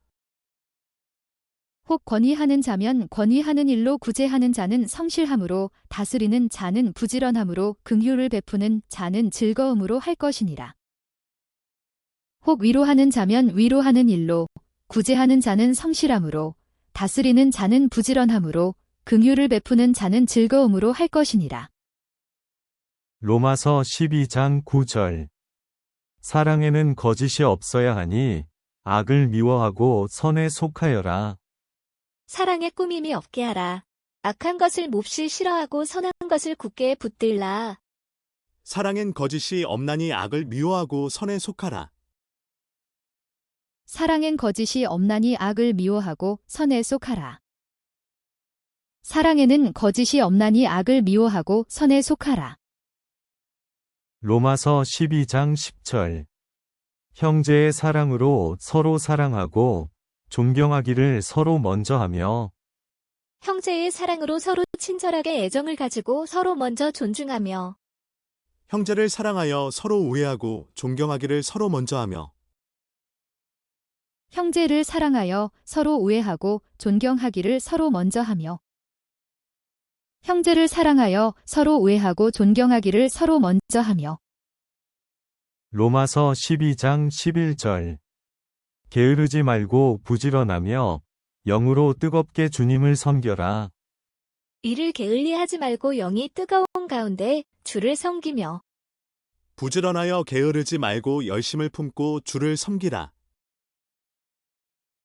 혹 권위하는 자면 권위하는 일로 구제하는 자는 성실함으로 다스리는 자는 부지런함으로 긍휼을 베푸는 자는 즐거움으로 할 것이니라. 혹 위로하는 자면 위로하는 일로 구제하는 자는 성실함으로 다스리는 자는 부지런함으로 긍휼을 베푸는 자는 즐거움으로 할 것이니라. 로마서 12장 9절. 사랑에는 거짓이 없어야 하니 악을 미워하고 선에 속하여라. 사랑에 꾸밈이 없게 하라. 악한 것을 몹시 싫어하고 선한 것을 굳게 붙들라. 사랑엔 거짓이 없나니 악을 미워하고 선에 속하라. 사랑엔 거짓이 없나니 악을 미워하고 선에 속하라. 사랑에는 거짓이 없나니 악을 미워하고 선에 속하라. 로마서 12장 10절. 형제의 사랑으로 서로 사랑하고 존경하기를 서로 먼저 하며 형제의 사랑으로 서로 친절하게 애정을 가지고 서로 먼저 존중하며 형제를 사랑하여 서로 우애하고 존경하기를 서로 먼저 하며 형제를 사랑하여 서로 우애하고 존경하기를 서로 먼저 하며 형제를 사랑하여 서로 우애하고 존경하기를 서로 먼저 하며 로마서 12장 11절. 게으르지 말고 부지런하며 영으로 뜨겁게 주님을 섬겨라. 이를 게을리하지 말고 영이 뜨거운 가운데 주를 섬기며 부지런하여 게으르지 말고 열심을 품고 주를 섬기라.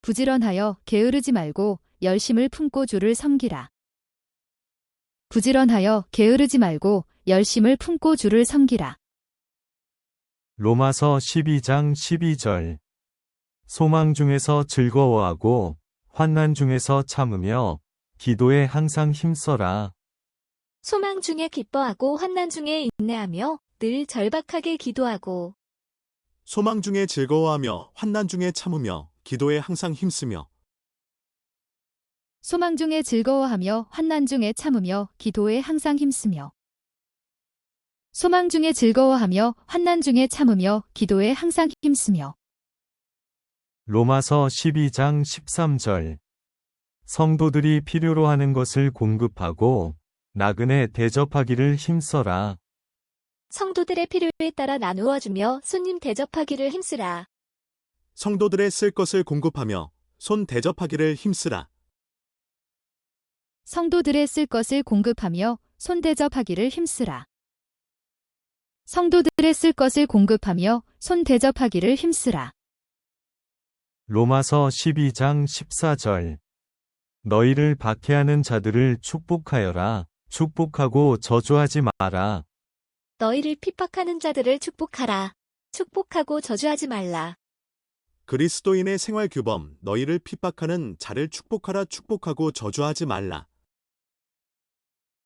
부지런하여 게으르지 말고 열심을 품고 주를 섬기라. 부지런하여 게으르지 말고 열심을 품고 주를 섬기라. 로마서 12장 12절. 소망 중에서 즐거워하고 환난 중에서 참으며 기도에 항상 힘써라. 소망 중에 기뻐하고 환난 중에 인내하며 늘 절박하게 기도하고 소망 중에 즐거워하며 환난 중에 참으며 기도에 항상 힘쓰며 소망 중에 즐거워하며 환난 중에 참으며 기도에 항상 힘쓰며 소망 중에 즐거워하며 환난 중에 참으며 기도에 항상 힘쓰며 로마서 12장 13절. 성도들이 필요로 하는 것을 공급하고 나그네 대접하기를 힘써라. 성도들의 필요에 따라 나누어 주며 손님 대접하기를 힘쓰라. 성도들의 쓸 것을 공급하며 손 대접하기를 힘쓰라. 성도들의 쓸 것을 공급하며 손 대접하기를 힘쓰라. 성도들의 쓸 것을 공급하며 손 대접하기를 힘쓰라. 로마서 12장 14절. 너희를 박해하는 자들을 축복하여라. 축복하고 저주하지 마라. 너희를 핍박하는 자들을 축복하라. 축복하고 저주하지 말라. 그리스도인의 생활 규범, 너희를 핍박하는 자를 축복하라. 축복하고 저주하지 말라.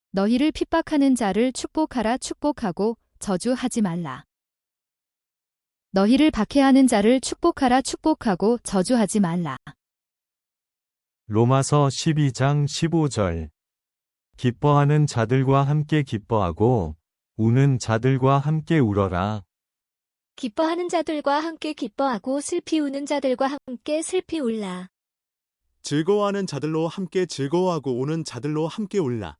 너희를 핍박하는 자를 축복하라. 축복하고 저주하지 말라. 너희를 박해하는 자를 축복하라. 축복하고 저주하지 말라. 로마서 12장 15절. 기뻐하는 자들과 함께 기뻐하고 우는 자들과 함께 울어라. 기뻐하는 자들과 함께 기뻐하고 슬피 우는 자들과 함께 슬피 울라. 즐거워하는 자들로 함께 즐거워하고 우는 자들로 함께 울라.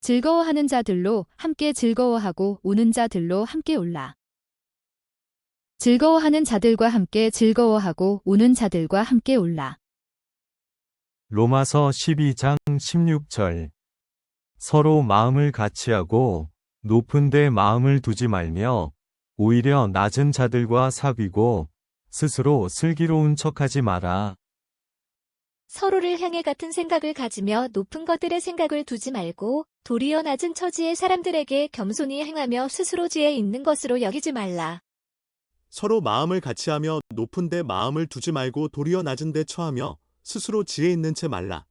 즐거워하는 자들로 함께 즐거워하고 우는 자들로 함께 울라. 즐거워하는 자들과 함께 즐거워하고 우는 자들과 함께 울라. 로마서 12장 16절. 서로 마음을 같이하고 높은 데 마음을 두지 말며 오히려 낮은 자들과 사귀고 스스로 슬기로운 척하지 마라. 서로를 향해 같은 생각을 가지며 높은 것들의 생각을 두지 말고 도리어 낮은 처지의 사람들에게 겸손히 행하며 스스로 지혜 있는 것으로 여기지 말라. 서로 마음을 같이하며 높은 데 마음을 두지 말고 도리어 낮은 데 처하며 스스로 지혜 있는 채 말라.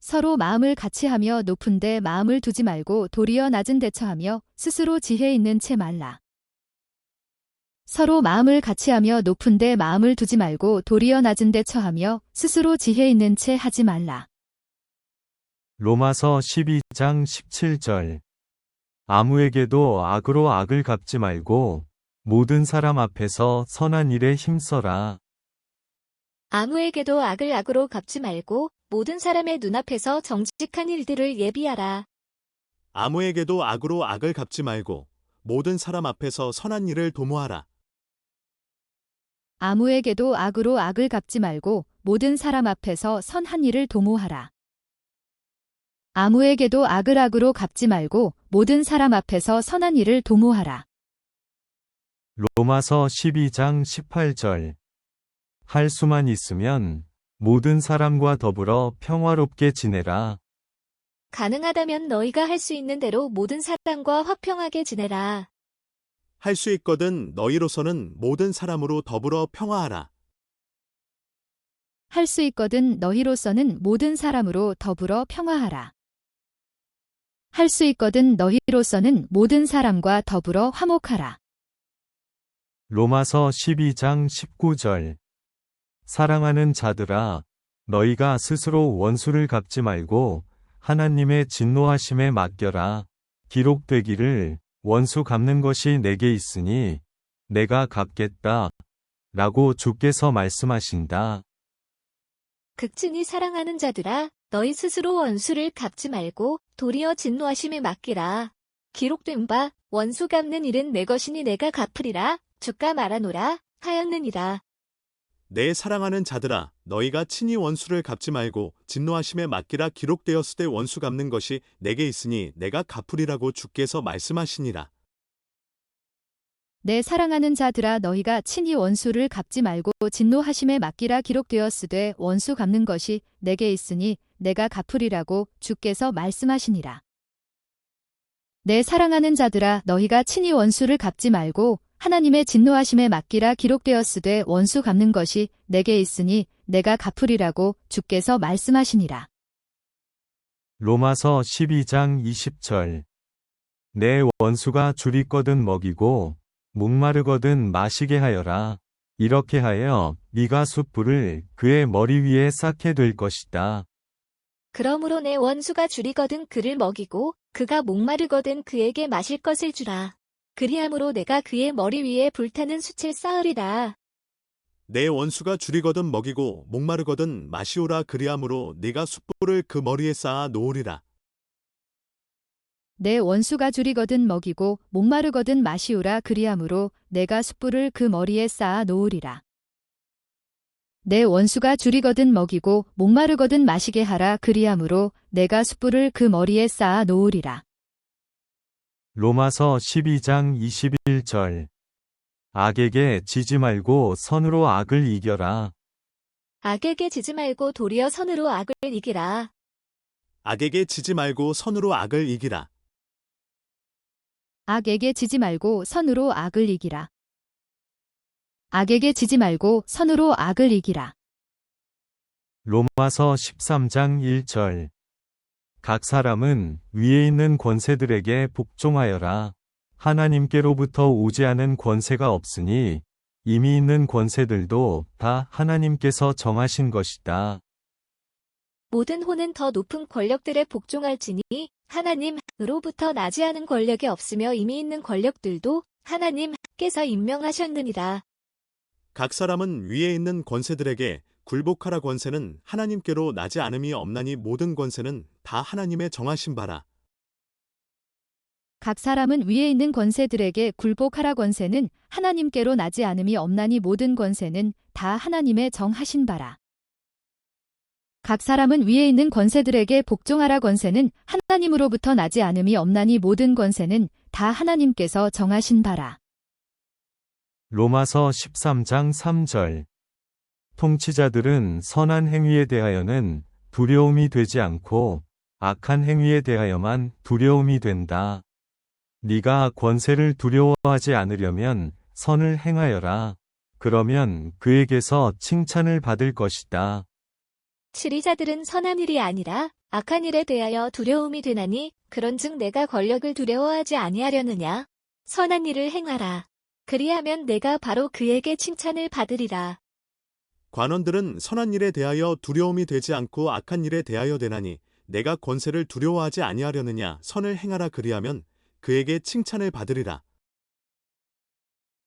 서로 마음을 같이 하며 높은 데 마음을 두지 말고 도리어 낮은 데 처하며 스스로 지혜 있는 채 말라. 서로 마음을 같이 하며 높은 데 마음을 두지 말고 도리어 낮은 데 처하며 스스로 지혜 있는 채 하지 말라. 로마서 12장 17절. 아무에게도 악으로 악을 갚지 말고 모든 사람 앞에서 선한 일에 힘써라. 아무에게도 악을 악으로 갚지 말고 모든 사람의 눈앞에서 정직한 일들을 예비하라. 아무에게도 악으로 악을 갚지 말고 모든 사람 앞에서 선한 일을 도모하라. 아무에게도 악으로 악을 갚지 말고 모든 사람 앞에서 선한 일을 도모하라. 아무에게도 악을 악으로 갚지 말고 모든 사람 앞에서 선한 일을 도모하라. 로마서 12장 18절. 할 수만 있으면 모든 사람과 더불어 평화롭게 지내라. 가능하다면 너희가 할 수 있는 대로 모든 사람과 화평하게 지내라. 할 수 있거든 너희로서는 모든 사람으로 더불어 평화하라. 할 수 있거든 너희로서는 모든 사람으로 더불어 평화하라. 할 수 있거든 너희로서는 모든 사람과 더불어 화목하라. 로마서 12장 19절. 사랑하는 자들아, 너희가 스스로 원수를 갚지 말고 하나님의 진노하심에 맡겨라. 기록되기를 원수 갚는 것이 내게 있으니 내가 갚겠다. 라고 주께서 말씀하신다. 극진히 사랑하는 자들아, 너희 스스로 원수를 갚지 말고 도리어 진노하심에 맡기라. 기록된 바 원수 갚는 일은 내 것이니 내가 갚으리라. 주가 말하노라 하였느니라. 내 사랑하는 자들아, 너희가 친히 원수를 갚지 말고 진노하심에 맡기라. 기록되었을 때 원수 갚는 것이 내게 있으니 내가 갚으리라고 주께서 말씀하시니라. 내 사랑하는 자들아 너희가 친히 원수를 갚지 말고 진노하심에 맡기라. 기록되었으되 원수 갚는 것이 내게 있으니 내가 갚으리라고 주께서 말씀하시니라. 내 사랑하는 자들아 너희가 친히 원수를 갚지 말고 하나님의 진노하심에 맡기라. 기록되었으되 원수 갚는 것이 내게 있으니 내가 갚으리라고 주께서 말씀하시니라. 로마서 12장 20절. 내 원수가 줄이거든 먹이고 목마르거든 마시게 하여라. 이렇게 하여 네가 숯불을 그의 머리 위에 쌓게 될 것이다. 그러므로 내 원수가 줄이거든 그를 먹이고 그가 목마르거든 그에게 마실 것을 주라. 그리함으로 내가 그의 머리 위에 불타는 숯을 쌓으리라. 내 원수가 줄이거든 먹이고 목마르거든 마시오라. 그리함으로 네가 숯불을 그 머리에 쌓아 놓으리라. 내 원수가 줄이거든 먹이고 목마르거든 마시우라. 그리함으로 내가 숯불을 그 머리에 쌓아 놓으리라. 내 원수가 줄이거든 먹이고 목마르거든 마시게 하라. 그리함으로 내가 숯불을 그 머리에 쌓아 놓으리라. 로마서 12장 21절. 악에게 지지 말고 선으로 악을 이겨라. 악에게 지지 말고 도리어 선으로 악을 이기라. 악에게 지지 말고 선으로 악을 이기라. 악에게 지지 말고 선으로 악을 이기라. 악에게 지지 말고 선으로 악을 이기라. 로마서 13장 1절. 각 사람은 위에 있는 권세들에게 복종하여라. 하나님께로부터 오지 않은 권세가 없으니 이미 있는 권세들도 다 하나님께서 정하신 것이다. 모든 호는 더 높은 권력들에 복종할지니 하나님으로부터 나지 않은 권력이 없으며 이미 있는 권력들도 하나님께서 임명하셨느니라. 각 사람은 위에 있는 권세들에게 굴복하라. 권세는 하나님께로 나지 않음이 없나니 모든 권세는 다 하나님의 정하신 바라. 각 사람은 위에 있는 권세들에게 굴복하라. 권세는 하나님께로 나지 않음이 없나니 모든 권세는 다 하나님의 정하신 바라. 각 사람은 위에 있는 권세들에게 복종하라. 권세는 하나님으로부터 나지 않음이 없나니 모든 권세는 다 하나님께서 정하신 바라. 로마서 13장 3절. 통치자들은 선한 행위에 대하여는 두려움이 되지 않고 악한 행위에 대하여만 두려움이 된다. 네가 권세를 두려워하지 않으려면 선을 행하여라. 그러면 그에게서 칭찬을 받을 것이다. 치리자들은 선한 일이 아니라 악한 일에 대하여 두려움이 되나니 그런즉 내가 권력을 두려워하지 아니하려느냐. 선한 일을 행하라. 그리하면 내가 바로 그에게 칭찬을 받으리라. 관원들은 선한 일에 대하여 두려움이 되지 않고 악한 일에 대하여 되나니 내가 권세를 두려워하지 아니하려느냐. 선을 행하라. 그리하면 그에게 칭찬을 받으리라.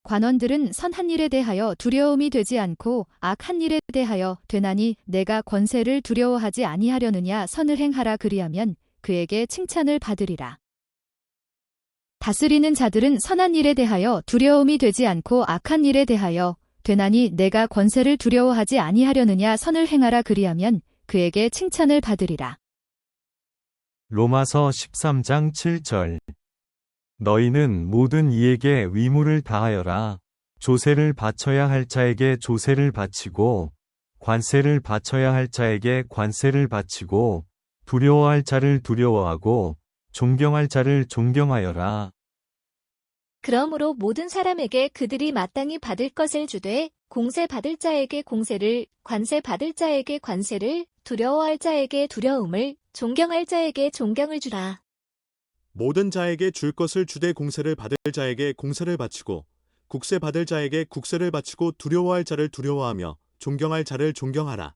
관원들은 선한 일에 대하여 두려움이 되지 않고 악한 일에 대하여 되나니 내가 권세를 두려워하지 아니하려느냐. 선을 행하라. 그리하면 그에게 칭찬을 받으리라. 다스리는 자들은 선한 일에 대하여 두려움이 되지 않고 악한 일에 대하여 되나니 내가 권세를 두려워하지 아니하려느냐. 선을 행하라. 그리하면 그에게 칭찬을 받으리라. 로마서 13장 7절. 너희는 모든 이에게 위무를 다하여라. 조세를 바쳐야 할 자에게 조세를 바치고 관세를 바쳐야 할 자에게 관세를 바치고 두려워할 자를 두려워하고 존경할 자를 존경하여라. 그러므로 모든 사람에게 그들이 마땅히 받을 것을 주되 공세 받을 자에게 공세를, 관세 받을 자에게 관세를, 두려워할 자에게 두려움을, 존경할 자에게 존경을 주라. 모든 자에게 줄 것을 주되 공세를 받을 자에게 공세를 바치고 국세 받을 자에게 국세를 바치고 두려워할 자를 두려워하며 존경할 자를 존경하라.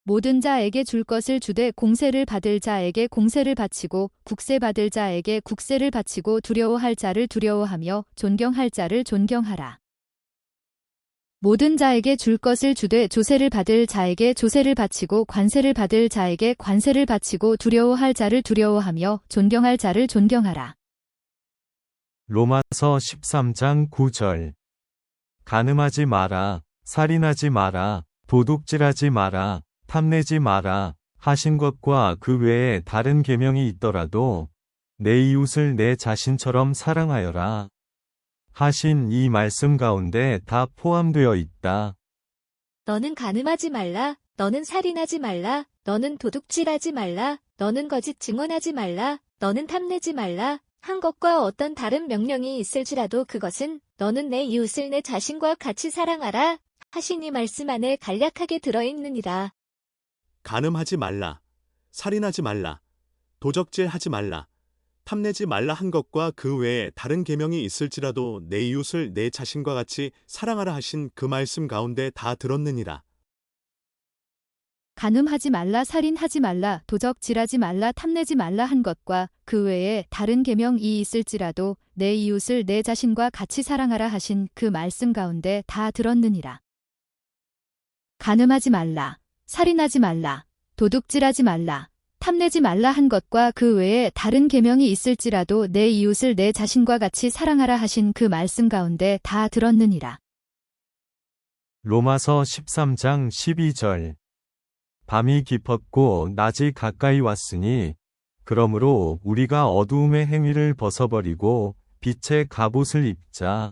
모든 자에게 줄 것을 주되 공세를 받을 자에게 공세를 바치고 국세 받을 자에게 국세를 바치고 두려워할 자를 두려워하며 존경할 자를 존경하라. 모든 자에게 줄 것을 주되 조세를 받을 자에게 조세를 바치고 관세를 받을 자에게 관세를 바치고 두려워할 자를 두려워하며 존경할 자를 존경하라. 로마서 13장 9절. 간음하지 마라. 살인하지 마라. 도둑질하지 마라. 탐내지 마라. 하신 것과 그 외에 다른 계명이 있더라도 내 이웃을 내 자신처럼 사랑하여라. 하신 이 말씀 가운데 다 포함되어 있다. 너는 간음하지 말라. 너는 살인하지 말라. 너는 도둑질하지 말라. 너는 거짓 증언하지 말라. 너는 탐내지 말라. 한 것과 어떤 다른 명령이 있을지라도 그것은 너는 내 이웃을 내 자신과 같이 사랑하라. 하신 이 말씀 안에 간략하게 들어있느니라. 간음하지 말라. 살인하지 말라. 도적질하지 말라. 탐내지 말라 한 것과 그 외에 다른 계명이 있을지라도 내 이웃을 내 자신과 같이 사랑하라 하신 그 말씀 가운데 다 들었느니라. 간음하지 말라. 살인하지 말라. 도적질하지 말라. 탐내지 말라 한 것과 그 외에 다른 계명이 있을지라도 내 이웃을 내 자신과 같이 사랑하라 하신 그 말씀 가운데 다 들었느니라. 간음하지 말라. 살인하지 말라. 도둑질하지 말라. 탐내지 말라 한 것과 그 외에 다른 계명이 있을지라도 내 이웃을 내 자신과 같이 사랑하라 하신 그 말씀 가운데 다 들었느니라. 로마서 13장 12절. 밤이 깊었고 낮이 가까이 왔으니 그러므로 우리가 어두움의 행위를 벗어버리고 빛의 갑옷을 입자.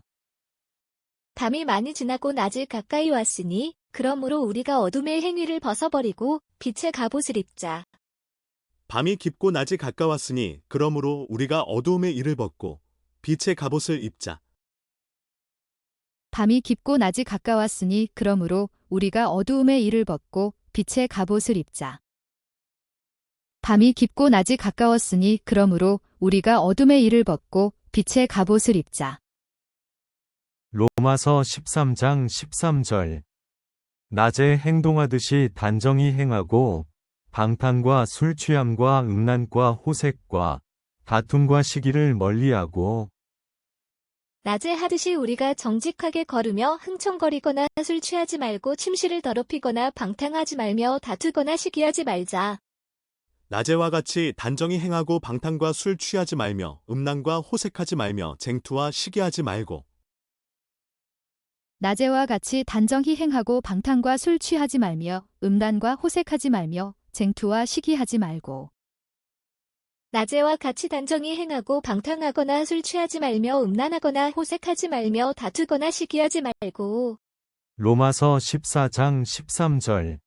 밤이 많이 지나고 낮이 가까이 왔으니 그러므로 우리가 어둠의 행위를 벗어버리고 빛의 갑옷을 입자. 밤이 깊고 낮이 가까웠으니 그러므로 우리가 어두움의 일을 벗고 빛의 갑옷을 입자. 밤이 깊고 낮이 가까웠으니 그러므로 우리가 어두움의 일을 벗고 빛의 갑옷을 입자. 밤이 깊고 낮이 가까웠으니 그러므로 우리가 어둠의 일을 벗고 빛의 갑옷을 입자. 로마서 13장 13절. 낮에 행동하듯이 단정히 행하고 방탕과 술 취함과 음란과 호색과 다툼과 시기를 멀리하고 낮에 하듯이 우리가 정직하게 걸으며 흥청거리거나 술 취하지 말고 침실을 더럽히거나 방탕하지 말며 다투거나 시기하지 말자. 낮에와 같이 단정히 행하고 방탕과 술 취하지 말며 음란과 호색하지 말며 쟁투와 시기하지 말고. 낮에와 같이 단정히 행하고 방탕과 술 취하지 말며 음란과 호색하지 말며 쟁투와 시기하지 말고. 낮에와 같이 단정히 행하고 방탕하거나 술 취하지 말며 음란하거나 호색하지 말며 다투거나 시기하지 말고. 로마서 14장 13절.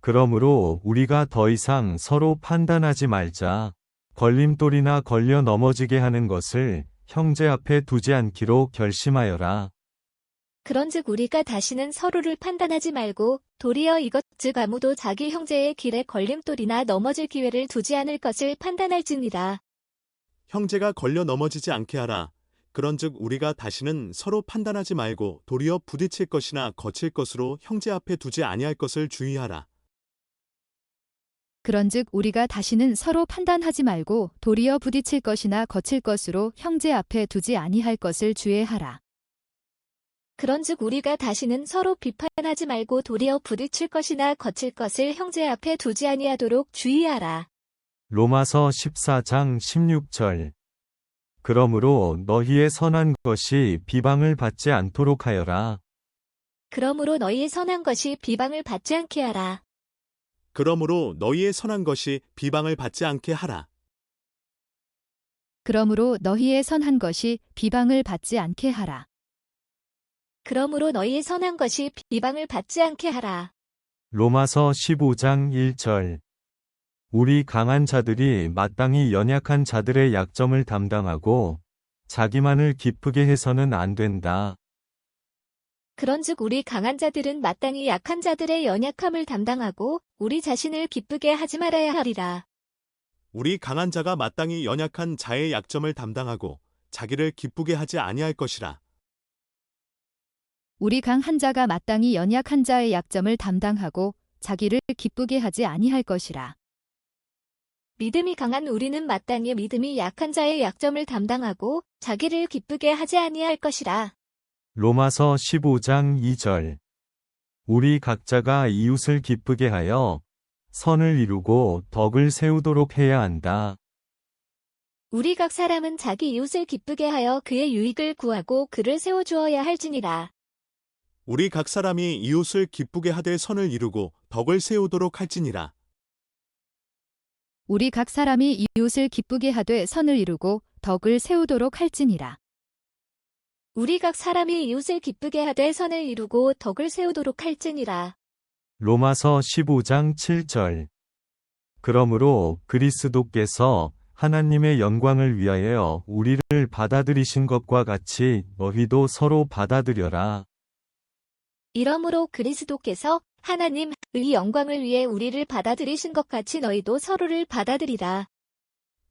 그러므로 우리가 더 이상 서로 판단하지 말자. 걸림돌이나 걸려 넘어지게 하는 것을 형제 앞에 두지 않기로 결심하여라. 그런즉 우리가 다시는 서로를 판단하지 말고 도리어 이것 즉 아무도 자기 형제의 길에 걸림돌이나 넘어질 기회를 두지 않을 것을 판단할지니라. 형제가 걸려 넘어지지 않게 하라. 그런즉 우리가 다시는 서로 판단하지 말고 도리어 부딪힐 것이나 거칠 것으로 형제 앞에 두지 아니할 것을 주의하라. 그런즉 우리가 다시는 서로 판단하지 말고 도리어 부딪힐 것이나 거칠 것으로 형제 앞에 두지 아니할 것을 주의하라. 그런즉 우리가 다시는 서로 비판하지 말고 도리어 부딪힐 것이나 거칠 것을 형제 앞에 두지 아니하도록 주의하라. 로마서 14장 16절. 그러므로 너희의 선한 것이 비방을 받지 않도록 하여라. 그러므로 너희의 선한 것이 비방을 받지 않게 하라. 그러므로 너희의 선한 것이 비방을 받지 않게 하라. 그러므로 너희의 선한 것이 비방을 받지 않게 하라. 그러므로 너희의 선한 것이 비방을 받지 않게 하라. 로마서 15장 1절. 우리 강한 자들이 마땅히 연약한 자들의 약점을 담당하고 자기만을 기쁘게 해서는 안 된다. 그런즉 우리 강한 자들은 마땅히 약한 자들의 연약함을 담당하고 우리 자신을 기쁘게 하지 말아야 하리라. 우리 강한 자가 마땅히 연약한 자의 약점을 담당하고 자기를 기쁘게 하지 아니할 것이라. 우리 강한 자가 마땅히 연약한 자의 약점을 담당하고 자기를 기쁘게 하지 아니할 것이라. 믿음이 강한 우리는 마땅히 믿음이 약한 자의 약점을 담당하고 자기를 기쁘게 하지 아니할 것이라. 로마서 15장 2절. 우리 각자가 이웃을 기쁘게 하여 선을 이루고 덕을 세우도록 해야 한다. 우리 각 사람은 자기 이웃을 기쁘게 하여 그의 유익을 구하고 그를 세워주어야 할지니라. 우리 각 사람이 이웃을 기쁘게 하되 선을 이루고 덕을 세우도록 할지니라. 우리 각 사람이 이웃을 기쁘게 하되 선을 이루고 덕을 세우도록 할지니라. 우리 각 사람이 이웃을 기쁘게 하되 선을 이루고 덕을 세우도록 할지니라. 로마서 15장 7절. 그러므로 그리스도께서 하나님의 영광을 위하여 우리를 받아들이신 것과 같이 너희도 서로 받아들여라. 이러므로 그리스도께서 하나님의 영광을 위해 우리를 받아들이신 것 같이 너희도 서로를 받아들이라.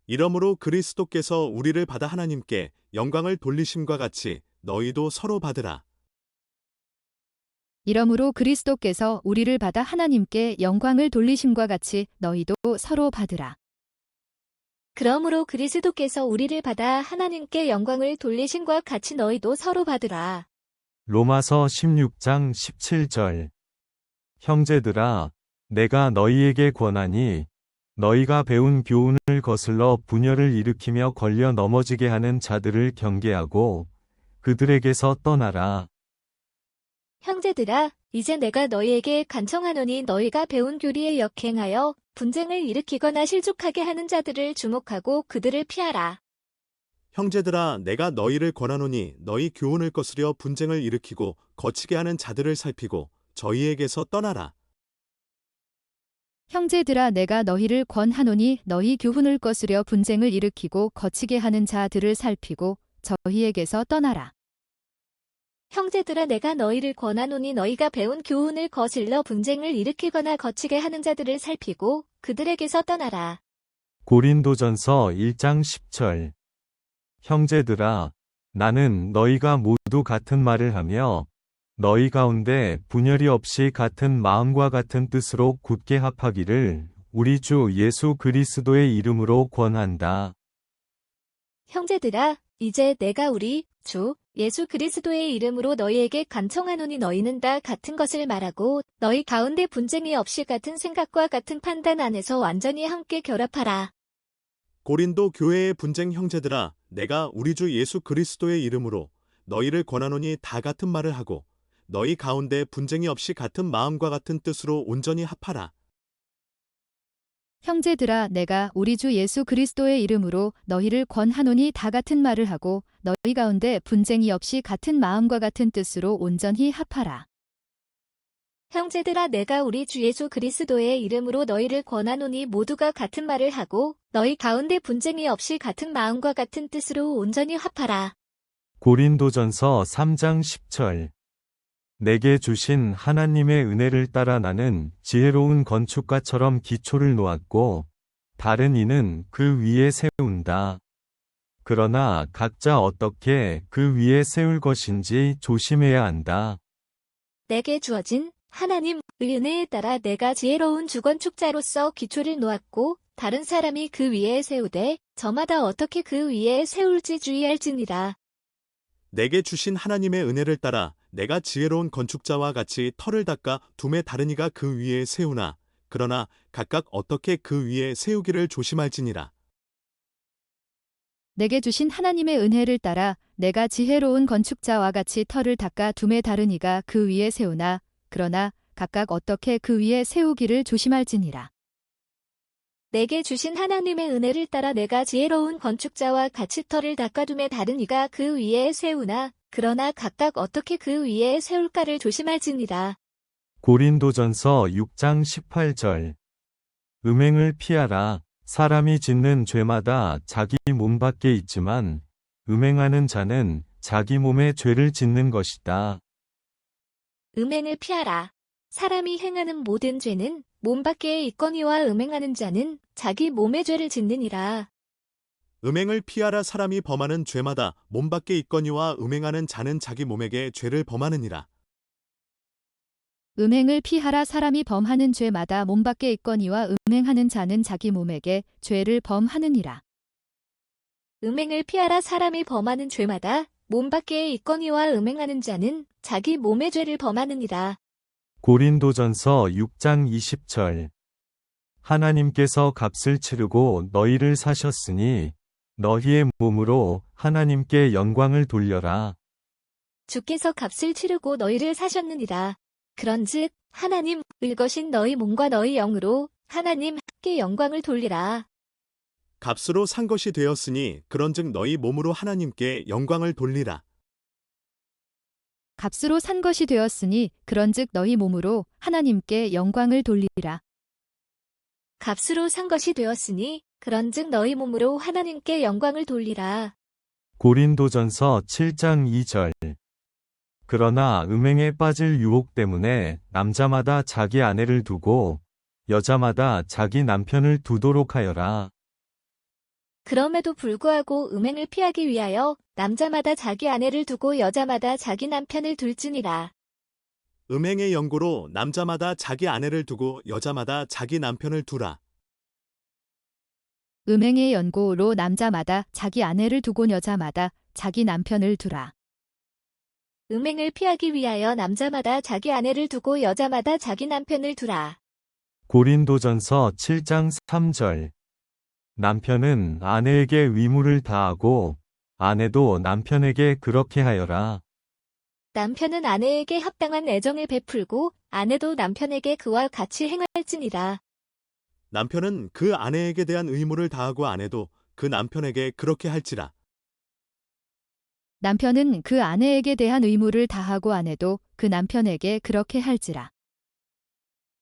이러므로 그리스도께서 우리를 받아 하나님께 영광을 돌리심과 같이 너희도 서로 받으라. 이러므로 그리스도께서 우리를 받아 하나님께 영광을 돌리심과 같이 너희도 서로 받으라. 그러므로 그리스도께서 우리를 받아 하나님께 영광을 돌리심과 같이 너희도 서로 받으라. 로마서 16장 17절. 형제들아, 내가 너희에게 권하니 너희가 배운 교훈을 거슬러 분열을 일으키며 걸려 넘어지게 하는 자들을 경계하고 그들에게서 떠나라. 형제들아, 이제 내가 너희에게 간청하노니 너희가 배운 교리에 역행하여 분쟁을 일으키거나 실족하게 하는 자들을 주목하고 그들을 피하라. 형제들아, 내가 너희를 권하노니 너희 교훈을 거스려 분쟁을 일으키고 거치게 하는 자들을 살피고 저희에게서 떠나라. 형제들아 내가 너희를 권하노니 너희 교훈을 거스려 분쟁을 일으키고 거치게 하는 자들을 살피고 저희에게서 떠나라. 형제들아 내가 너희를 권하노니 너희가 배운 교훈을 거슬러 분쟁을 일으키거나 거치게 하는 자들을 살피고 그들에게서 떠나라. 고린도전서 1장 10절. 형제들아, 나는 너희가 모두 같은 말을 하며 너희 가운데 분열이 없이 같은 마음과 같은 뜻으로 굳게 합하기를 우리 주 예수 그리스도의 이름으로 권한다. 형제들아, 이제 내가 우리 주 예수 그리스도의 이름으로 너희에게 간청하노니 너희는 다 같은 것을 말하고 너희 가운데 분쟁이 없이 같은 생각과 같은 판단 안에서 완전히 함께 결합하라. 고린도 교회의 분쟁 형제들아, 내가 우리 주 예수 그리스도의 이름으로 너희를 권하노니 다 같은 말을 하고 너희 가운데 분쟁이 없이 같은 마음과 같은 뜻으로 온전히 합하라. 형제들아 내가 우리 주 예수 그리스도의 이름으로 너희를 권하노니 다 같은 말을 하고 너희 가운데 분쟁이 없이 같은 마음과 같은 뜻으로 온전히 합하라. 형제들아 내가 우리 주 예수 그리스도의 이름으로 너희를 권하노니 모두가 같은 말을 하고 너희 가운데 분쟁이 없이 같은 마음과 같은 뜻으로 온전히 합하라. 고린도전서 3장 10절. 내게 주신 하나님의 은혜를 따라 나는 지혜로운 건축가처럼 기초를 놓았고, 다른 이는 그 위에 세운다. 그러나 각자 어떻게 그 위에 세울 것인지 조심해야 한다. 내게 주어진 하나님의 은혜에 따라 내가 지혜로운 주건축자로서 기초를 놓았고 다른 사람이 그 위에 세우되 저마다 어떻게 그 위에 세울지 주의할지니라. 내게 주신 하나님의 은혜를 따라 내가 지혜로운 건축자와 같이 터를 닦아 둠에 다른 이가 그 위에 세우나 그러나 각각 어떻게 그 위에 세우기를 조심할지니라. 내게 주신 하나님의 은혜를 따라 내가 지혜로운 건축자와 같이 터를 닦아 둠에 다른 이가 그 위에 세우나 그러나 각각 어떻게 그 위에 세우기를 조심할지니라. 내게 주신 하나님의 은혜를 따라 내가 지혜로운 건축자와 같이 터를 닦아둠에 다른 이가 그 위에 세우나 그러나 각각 어떻게 그 위에 세울까를 조심할지니라. 고린도전서 6장 18절. 음행을 피하라. 사람이 짓는 죄마다 자기 몸 밖에 있지만 음행하는 자는 자기 몸에 죄를 짓는 것이다. 음행을 피하라. 사람이 행하는 모든 죄는 몸 밖에 있거니와 음행하는 자는 자기 몸에 죄를 짓느니라. 음행을 피하라. 사람이 범하는 죄마다 몸 밖에 있거니와 음행하는 자는 자기 몸에게 죄를 범하느니라. 음행을 피하라. 사람이 범하는 죄마다 몸 밖에 있거니와 음행하는 자는 자기 몸에게 죄를 범하느니라. 음행을 피하라. 사람이 범하는 죄마다 몸 밖에 있거니와 음행하는 자는 자기 몸의 죄를 범하느니라. 고린도전서 6장 20절. 하나님께서 값을 치르고 너희를 사셨으니 너희의 몸으로 하나님께 영광을 돌려라. 주께서 값을 치르고 너희를 사셨느니라. 그런즉 하나님 을것인 너희 몸과 너희 영으로 하나님께 영광을 돌리라. 값으로 산 것이 되었으니 그런즉 너희 몸으로 하나님께 영광을 돌리라. 값으로 산 것이 되었으니 그런즉 너희 몸으로 하나님께 영광을 돌리라. 값으로 산 것이 되었으니 그런즉 너희 몸으로 하나님께 영광을 돌리라. 고린도전서 7장 2절. 그러나 음행에 빠질 유혹 때문에 남자마다 자기 아내를 두고 여자마다 자기 남편을 두도록 하여라. 그럼에도 불구하고 음행을 피하기 위하여 남자마다 자기 아내를 두고 여자마다 자기 남편을 둘지니라. 음행의 연고로 남자마다 자기 아내를 두고 여자마다 자기 남편을 두라. 음행의 연고로 남자마다 자기 아내를 두고 여자마다 자기 남편을 두라. 음행을 피하기 위하여 남자마다 자기 아내를 두고 여자마다 자기 남편을 두라. 고린도전서 7장 3절. 남편은 아내에게 위무를 다하고 아내도 남편에게 그렇게 하여라. 남편은 아내에게 합당한 애정을 베풀고 아내도 남편에게 그와 같이 행할지니라. 남편은 그 아내에게 대한 의무를 다하고 아내도 그 남편에게 그렇게 할지라. 남편은 그 아내에게 대한 의무를 다하고 아내도 그 남편에게 그렇게 할지라.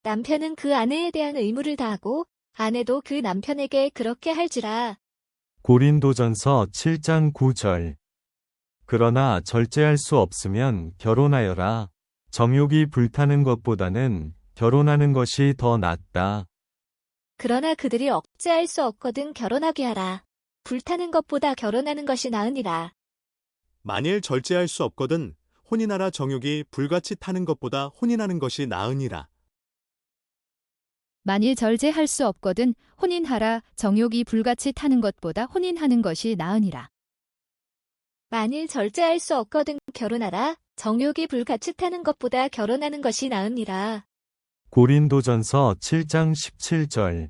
남편은 그 아내에 대한 의무를 다하고 아내도 그 남편에게 그렇게 할지라. 고린도전서 7장 9절. 그러나 절제할 수 없으면 결혼하여라. 정욕이 불타는 것보다는 결혼하는 것이 더 낫다. 그러나 그들이 억제할 수 없거든 결혼하게 하라. 불타는 것보다 결혼하는 것이 나으니라. 만일 절제할 수 없거든 혼인하라. 정욕이 불같이 타는 것보다 혼인하는 것이 나으니라. 만일 절제할 수 없거든 혼인하라. 정욕이 불같이 타는 것보다 혼인하는 것이 나으니라. 만일 절제할 수 없거든 결혼하라. 정욕이 불같이 타는 것보다 결혼하는 것이 나으니라. 고린도전서 7장 17절.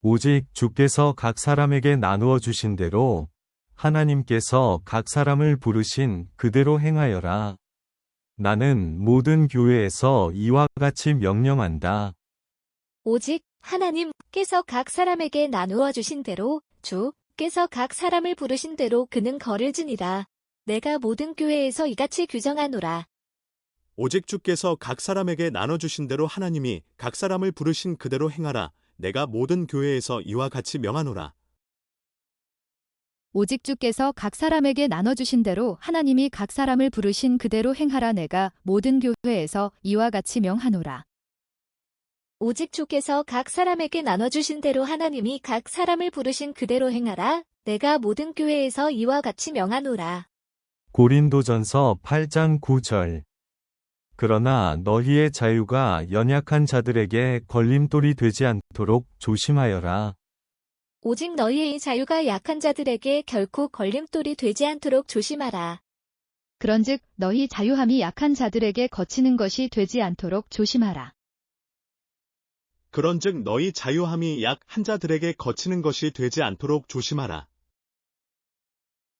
오직 주께서 각 사람에게 나누어 주신 대로 하나님께서 각 사람을 부르신 그대로 행하여라. 나는 모든 교회에서 이와 같이 명령한다. 오직 하나님께서 각 사람에게 나누어 주신 대로 주께서 각 사람을 부르신 대로 그는 거를지니라. 내가 모든 교회에서 이같이 규정하노라. 오직 주께서 각 사람에게 나눠주신 대로 하나님이 각 사람을 부르신 그대로 행하라. 내가 모든 교회에서 이와 같이 명하노라. 오직 주께서 각 사람에게 나눠주신 대로 하나님이 각 사람을 부르신 그대로 행하라. 내가 모든 교회에서 이와 같이 명하노라. 오직 주께서 각 사람에게 나눠주신 대로 하나님이 각 사람을 부르신 그대로 행하라. 내가 모든 교회에서 이와 같이 명하노라. 고린도전서 8장 9절. 그러나 너희의 자유가 연약한 자들에게 걸림돌이 되지 않도록 조심하여라. 오직 너희의 자유가 약한 자들에게 결코 걸림돌이 되지 않도록 조심하라. 그런즉 너희 자유함이 약한 자들에게 거치는 것이 되지 않도록 조심하라. 그런즉 너희 자유함이 약한 자들에게 거치는 것이 되지 않도록 조심하라.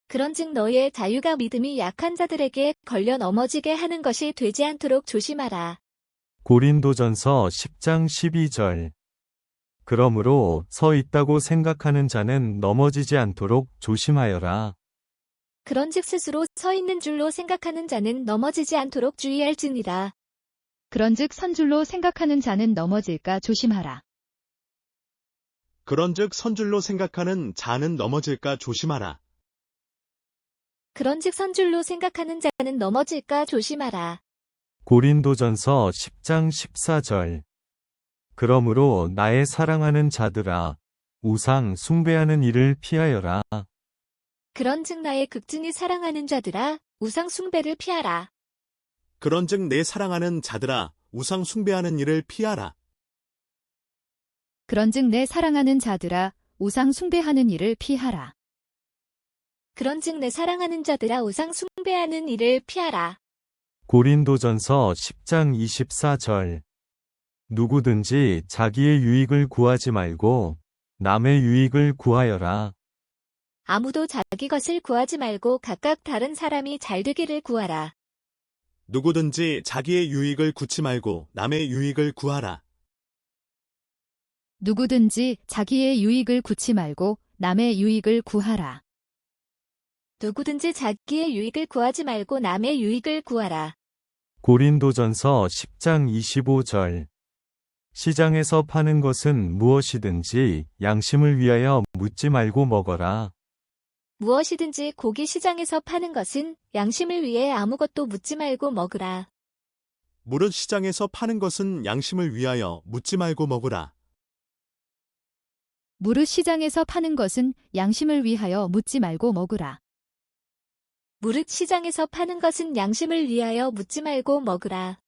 그런즉 너희의 자유가 믿음이 약한 자들에게 걸려 넘어지게 하는 것이 되지 않도록 조심하라. 고린도전서 10장 12절. 그러므로 서 있다고 생각하는 자는 넘어지지 않도록 조심하여라. 그런즉 스스로 서 있는 줄로 생각하는 자는 넘어지지 않도록 주의할지니라. 그런즉 선줄로 생각하는 자는 넘어질까 조심하라. 그런즉 선줄로 생각하는 자는 넘어질까 조심하라. 그런즉 선줄로 생각하는 자는 넘어질까 조심하라. 고린도전서 10장 14절. 그러므로 나의 사랑하는 자들아, 우상 숭배하는 일을 피하여라. 그런즉 나의 극진히 사랑하는 자들아, 우상 숭배를 피하라. 그런즉 내 사랑하는 자들아, 우상 숭배하는 일을 피하라. 그런즉 내 사랑하는 자들아, 우상 숭배하는 일을 피하라. 그런즉 내 사랑하는 자들아, 우상 숭배하는 일을 피하라. 고린도전서 10장 24절. 누구든지 자기의 유익을 구하지 말고 남의 유익을 구하여라. 아무도 자기 것을 구하지 말고 각각 다른 사람이 잘 되기를 구하라. 누구든지 자기의 유익을 구치 말고 남의 유익을 구하라. 누구든지 자기의 유익을 구치 말고 남의 유익을 구하라. 누구든지 자기의 유익을 구하지 말고 남의 유익을 구하라. 고린도전서 10장 25절. 시장에서 파는 것은 무엇이든지 양심을 위하여 묻지 말고 먹어라. 무엇이든지 고기 시장에서 파는 것은 양심을 위해 아무것도 묻지 말고 먹으라. 무릇 시장에서 파는 것은 양심을 위하여 묻지 말고 먹으라. 무릇 시장에서 파는 것은 양심을 위하여 묻지 말고 먹으라. 무릇 시장에서 파는 것은 양심을 위하여 묻지 말고 먹으라.